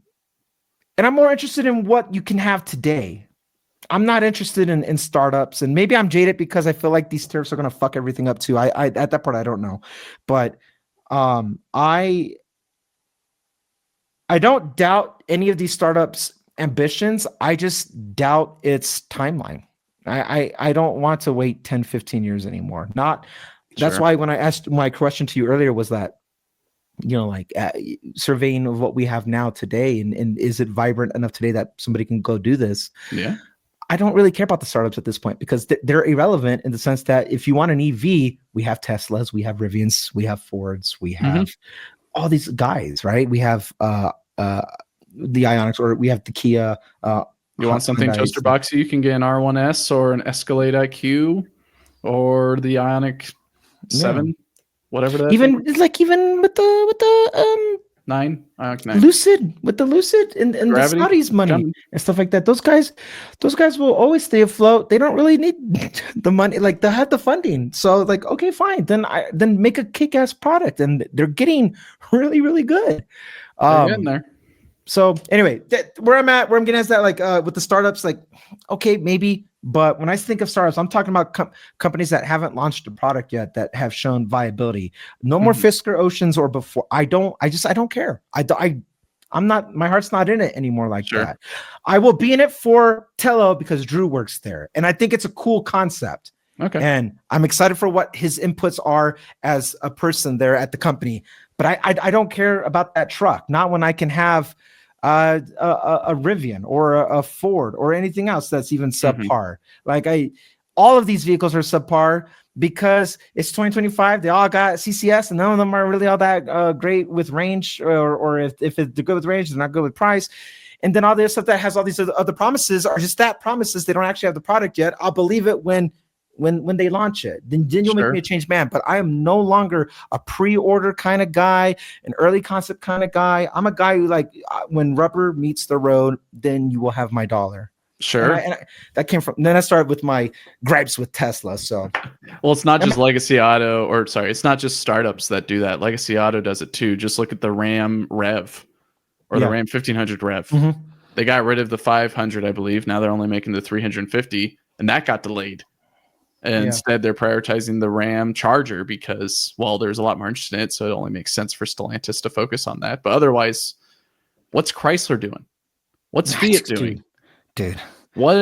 And I'm more interested in what you can have today. I'm not interested in startups, and maybe I'm jaded because I feel like these tariffs are going to fuck everything up too. I at that part I don't know, but I don't doubt any of these startups' ambitions. I just doubt its timeline. I don't want to wait 10, 15 years anymore. That's Sure. why when I asked my question to you earlier was that, like surveying of what we have now today, and is it vibrant enough today that somebody can go do this? Yeah. I don't really care about the startups at this point because they're irrelevant in the sense that if you want an EV, we have Teslas, we have Rivians, we have Fords, we have all these guys, right? We have the Ionics, or we have the Kia. You want something Hyundais. toaster boxy? You can get an R1S or an Escalade IQ or the Ioniq 7, whatever that. Even with the 9, Ioniq 9. Lucid, with the Lucid and the Gravity Saudis money coming. and stuff like that. Those guys will always stay afloat. They don't really need the money. Like, they have the funding. So like, okay, fine. Then make a kick-ass product, and they're getting really, really good. They're getting there. So anyway, where I'm getting at is that, like, with the startups, like, okay, maybe, but when I think of startups, I'm talking about companies that haven't launched a product yet, that have shown viability. No more Fisker Oceans or before. I don't care. I'm not, my heart's not in it anymore like Sure. that. I will be in it for Tello because Drew works there, and I think it's a cool concept. Okay. And I'm excited for what his inputs are as a person there at the company. But I don't care about that truck. Not when I can have a Rivian or a Ford or anything else that's even subpar. Like, all of these vehicles are subpar because it's 2025. They all got CCS, and none of them are really all that great with range, or if they're good with range, they're not good with price. And then all this stuff that has all these other promises are just that, promises. They don't actually have the product yet. I'll believe it when they launch it. Then you'll make me a changed man. But I am no longer a pre-order kind of guy, an early concept kind of guy. I'm a guy who, like, when rubber meets the road, then you will have my dollar. Sure. And that came from, then I started with my gripes with Tesla. So, well, it's not just Legacy Auto, it's not just startups that do that. Legacy Auto does it too. Just look at the Ram Rev or the Ram 1500 Rev. They got rid of the 500, I believe. Now they're only making the 350, and that got delayed. And instead, they're prioritizing the Ram Charger because, well, there's a lot more interest in it, so it only makes sense for Stellantis to focus on that. But otherwise, what's Chrysler doing? What's Fiat doing? Dude. What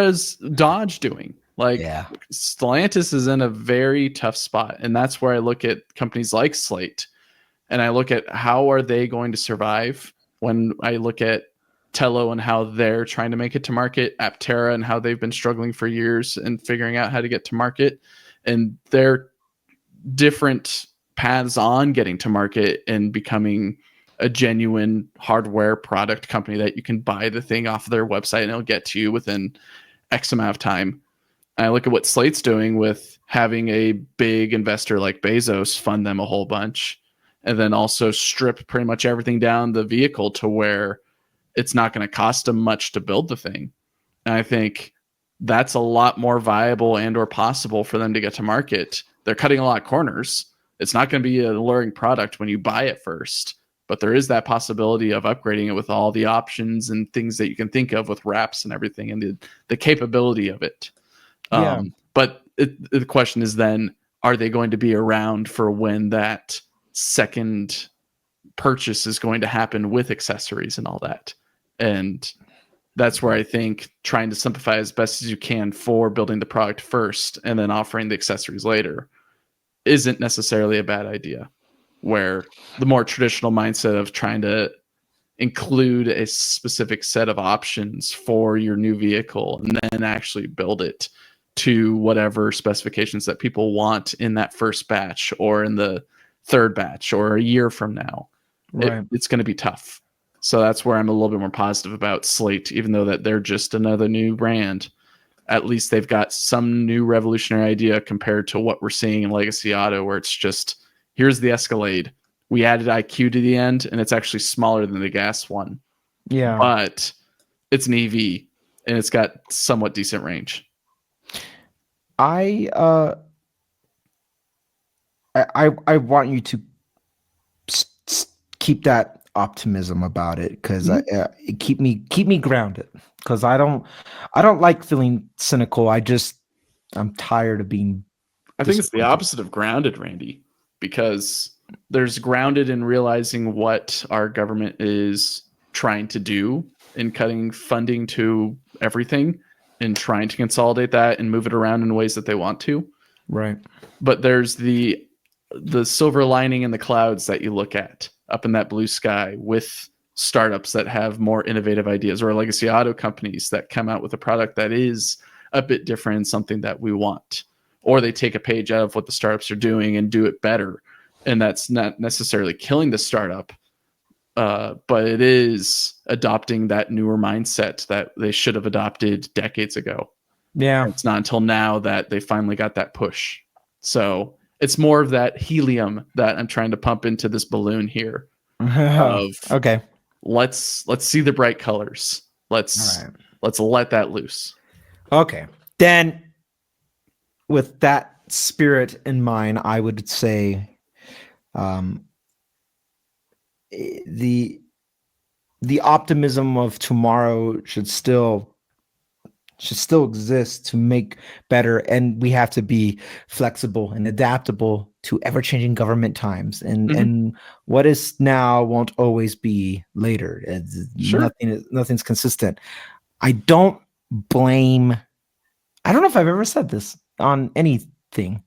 is Dodge doing? Like, Stellantis is in a very tough spot, and that's where I look at companies like Slate, and I look at how are they going to survive. When I look at Tello and how they're trying to make it to market, Aptera and how they've been struggling for years and figuring out how to get to market, and their different paths on getting to market and becoming a genuine hardware product company that you can buy the thing off of their website and it'll get to you within X amount of time. And I look at what Slate's doing with having a big investor like Bezos fund them a whole bunch, and then also strip pretty much everything down the vehicle to where it's not going to cost them much to build the thing. And I think that's a lot more viable and or possible for them to get to market. They're cutting a lot of corners. It's not going to be an alluring product when you buy it first, but there is that possibility of upgrading it with all the options and things that you can think of with wraps and everything, and the capability of it. But the question is then, are they going to be around for when that second purchase is going to happen with accessories and all that? And that's where I think trying to simplify as best as you can for building the product first and then offering the accessories later isn't necessarily a bad idea, where the more traditional mindset of trying to include a specific set of options for your new vehicle and then actually build it to whatever specifications that people want in that first batch or in the third batch or a year from now. Right. It's going to be tough. So that's where I'm a little bit more positive about Slate, even though that they're just another new brand. At least they've got some new revolutionary idea compared to what we're seeing in Legacy Auto, where it's just, here's the Escalade. We added IQ to the end, and it's actually smaller than the gas one. Yeah. But it's an EV, and it's got somewhat decent range. I want you to keep that optimism about it, because keep me grounded, because I don't like feeling cynical. I'm tired of being. I think it's the opposite of grounded, Randy, because there's grounded in realizing what our government is trying to do in cutting funding to everything and trying to consolidate that and move it around in ways that they want to. Right. But there's the silver lining in the clouds that you look at up in that blue sky with startups that have more innovative ideas, or legacy auto companies that come out with a product that is a bit different and something that we want, or they take a page out of what the startups are doing and do it better. And that's not necessarily killing the startup, but it is adopting that newer mindset that they should have adopted decades ago. Yeah. It's not until now that they finally got that push. So it's more of that helium that I'm trying to pump into this balloon here. Okay. Let's see the bright colors. Let's let that loose. Okay. Then with that spirit in mind, I would say the optimism of tomorrow should still exist to make better, and we have to be flexible and adaptable to ever-changing government times, and what is now won't always be later. Sure. Nothing's consistent. I don't know if I've ever said this on anything.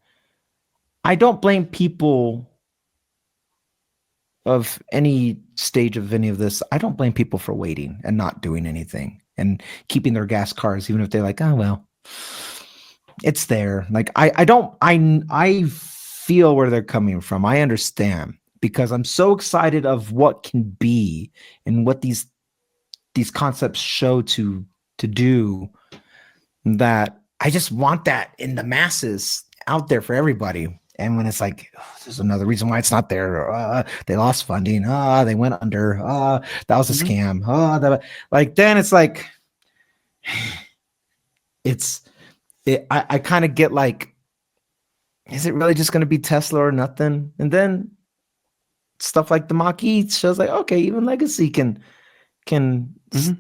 I don't blame people of any stage of any of this. I don't blame people for waiting and not doing anything and keeping their gas cars, even if they're like, oh, well, it's there. Like, I feel where they're coming from. I understand, because I'm so excited of what can be and what these concepts show to do, that I just want that in the masses out there for everybody. And when it's like, oh, there's another reason why it's not there. They lost funding. They went under. That was a scam. Then it's like, I kind of get like, is it really just going to be Tesla or nothing? And then stuff like the Mach-E shows like, okay, even Legacy can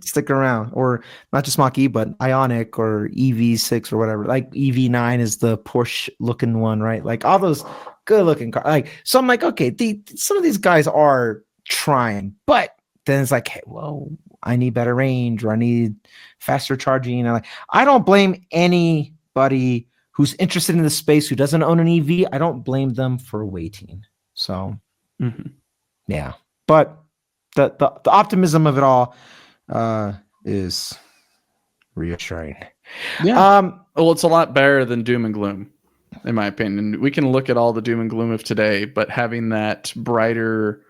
stick around, or not just Mach-E, but Ioniq or EV6 or whatever. Like EV9 is the Porsche looking one, right? Like all those good looking cars. Like, so I'm like, okay, some of these guys are trying, but then it's like, hey, well, I need better range, or I need faster charging. And I don't blame anybody who's interested in the space who doesn't own an EV. I don't blame them for waiting. So, yeah, but the optimism of it all is reassuring. Yeah. Well, it's a lot better than doom and gloom, in my opinion. We can look at all the doom and gloom of today, but having that brighter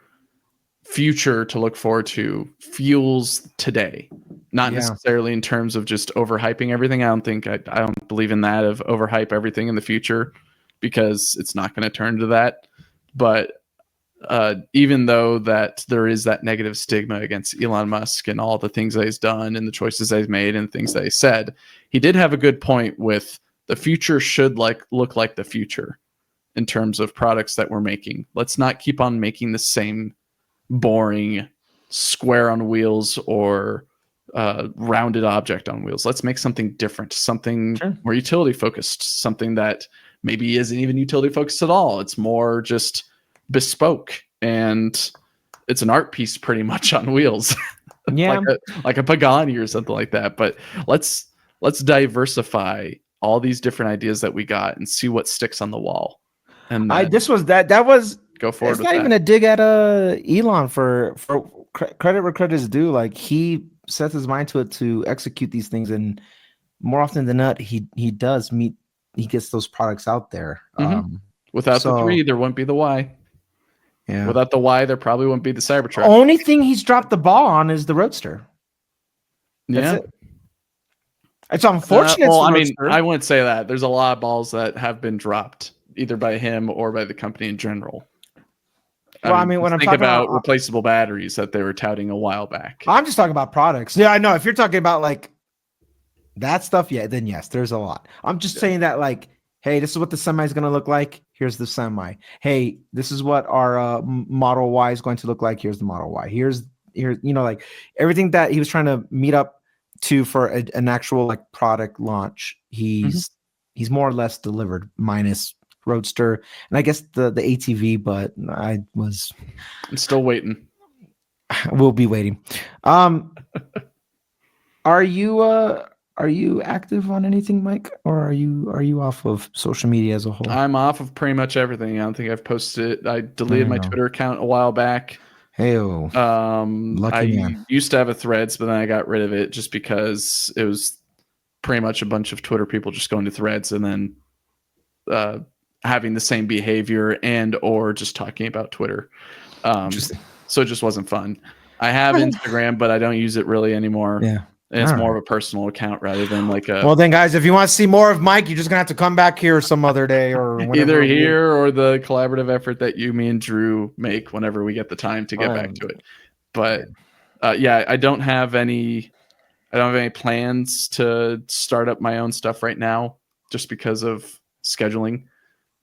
future to look forward to fuels today, not necessarily in terms of just overhyping everything. I don't believe in that, of overhype everything in the future, because it's not going to turn to that. But even though that there is that negative stigma against Elon Musk and all the things that he's done and the choices that he's made and things that he said, he did have a good point with the future should look like the future in terms of products that we're making. Let's not keep on making the same boring square on wheels or rounded object on wheels. Let's make something different, something more utility focused, something that maybe isn't even utility focused at all. It's more just bespoke, and it's an art piece pretty much on wheels. like a Pagani or something like that. But let's diversify all these different ideas that we got and see what sticks on the wall. And that was go forward. It's not even a dig at Elon for credit where credit is due. Like, he sets his mind to it to execute these things, and more often than not, he does meet. He gets those products out there. Without the so- 3, there wouldn't be the Y. Yeah. Without the Y, there probably wouldn't be the Cybertruck. Only thing he's dropped the ball on is the Roadster. Yeah. That's it. It's unfortunate. Well, it's the I mean, Roadster. I wouldn't say that. There's a lot of balls that have been dropped either by him or by the company in general. Well, I mean, when I'm think talking about about- replaceable batteries that they were touting a while back. I'm just talking about products. Yeah, I know. If you're talking about like that stuff, yeah, then yes, there's a lot. I'm just saying that, like, hey, this is what the semi is going to look like. Here's the semi. Hey, this is what our Model Y is going to look like. Here's the Model Y. Here's like everything that he was trying to meet up to for an actual like product launch. He's more or less delivered, minus Roadster and I guess the ATV, but I'm still waiting. We'll be waiting. Are you active on anything, Mike, or are you off of social media as a whole? I'm off of pretty much everything. I don't think I've posted. I deleted my know. Twitter account a while back. Hey-o. Lucky I man. used to have a Threads, but then I got rid of it just because it was pretty much a bunch of Twitter people just going to Threads and then having the same behavior and or just talking about Twitter. So it just wasn't fun. I have Instagram, but I don't use it really anymore. Yeah. And it's All more right. of a personal account rather than like a Well, then, guys, if you want to see more of Mike, you're just gonna have to come back here some other day, or whenever either we- here or the collaborative effort that you, me, and Drew make whenever we get the time to get back to it. But yeah, I don't have any plans to start up my own stuff right now, just because of scheduling.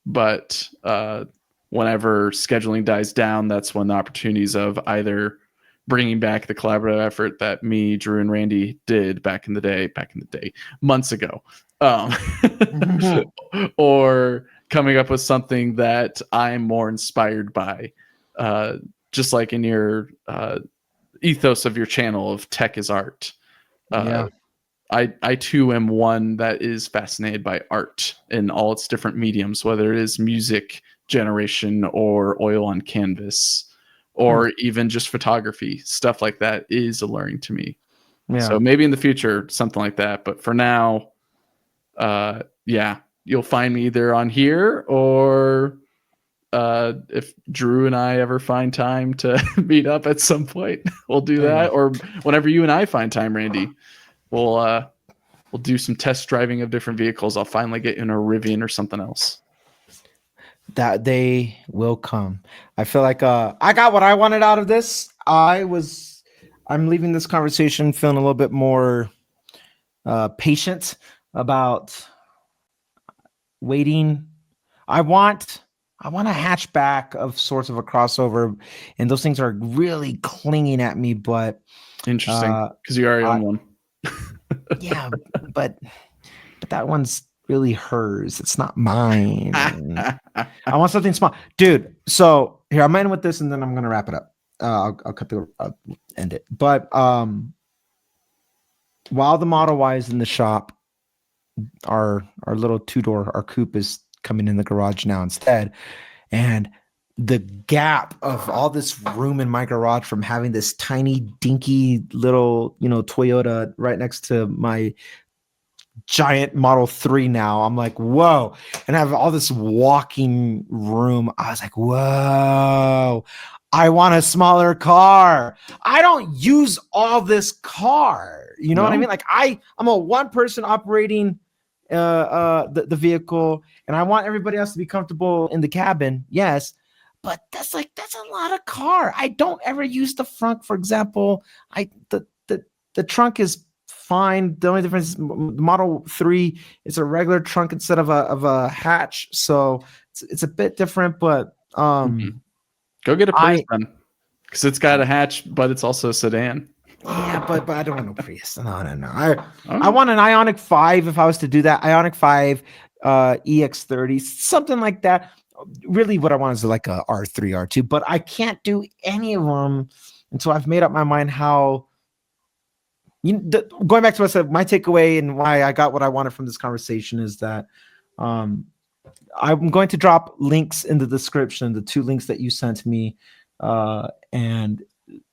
But whenever scheduling dies down, that's when the opportunities of either bringing back the collaborative effort that me, Drew, and Randy did back in the day, months ago, or coming up with something that I'm more inspired by, just like in your ethos of your channel of tech is art. Yeah. I too am one that is fascinated by art in all its different mediums, whether it is music generation or oil on canvas, or even just photography. Stuff like that is alluring to me. Yeah. So maybe in the future, something like that. But for now, yeah, you'll find me either on here or if Drew and I ever find time to meet up at some point, we'll do that. Or whenever you and I find time, Randy, we'll do some test driving of different vehicles. I'll finally get you in a Rivian or something else. That day will come. I feel like I got what I wanted out of this. I'm leaving this conversation feeling a little bit more patient about waiting. I want a hatchback of sorts of a crossover, and those things are really clinging at me. But interesting, because you already own one. Yeah, but that one's really hers. It's not mine. I want something small, dude. So here, I'm in with this, and then I'm gonna wrap it up. I'll cut the end it. But while the Model Y is in the shop, our little 2-door, our coupe is coming in the garage now instead, and the gap of all this room in my garage from having this tiny dinky little Toyota right next to my giant Model 3 now, I'm like, whoa. And I have all this walking room. I was like, whoa, I want a smaller car. I don't use all this car. You know what I mean? Like I'm a one person operating the vehicle, and I want everybody else to be comfortable in the cabin. Yes. But that's a lot of car. I don't ever use the front, for example. The trunk is fine. The only difference is the Model 3 is a regular trunk instead of a hatch, so it's a bit different. But go get a Prius then, because it's got a hatch, but it's also a sedan. Yeah, but I don't want no Prius. No. I want an Ioniq 5 if I was to do that. Ioniq 5, EX30, something like that. Really, what I want is like a R3, R2, but I can't do any of them until I've made up my mind how. Going back to what I said, my takeaway and why I got what I wanted from this conversation is that I'm going to drop links in the description, the 2 links that you sent me, and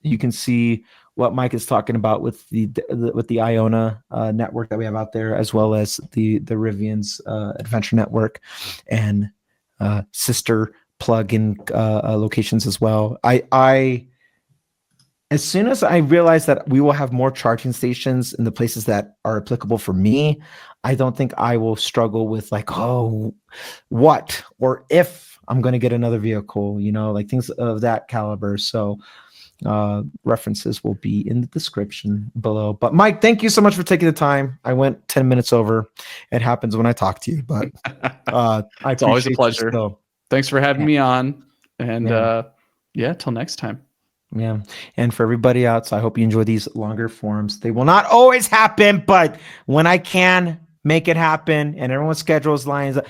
you can see what Mike is talking about with the Iona network that we have out there, as well as the Rivian's Adventure Network and sister plug-in locations as well. I as soon as I realize that we will have more charging stations in the places that are applicable for me, I don't think I will struggle with like, oh, what or if I'm going to get another vehicle, like things of that caliber. So references will be in the description below. But Mike, thank you so much for taking the time. I went 10 minutes over. It happens when I talk to you, but it's always a pleasure. Thanks for having me on. And till next time. Yeah. And for everybody else, I hope you enjoy these longer forms. They will not always happen, but when I can make it happen and everyone's schedules lines up,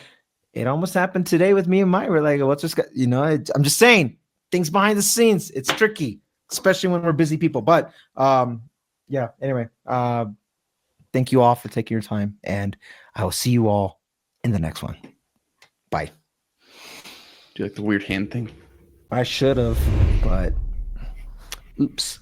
it almost happened today with me and Mike. We're like, what's this? I'm just saying things behind the scenes. It's tricky, especially when we're busy people. But anyway, thank you all for taking your time, and I will see you all in the next one. Bye. Do you like the weird hand thing? I should have, but oops.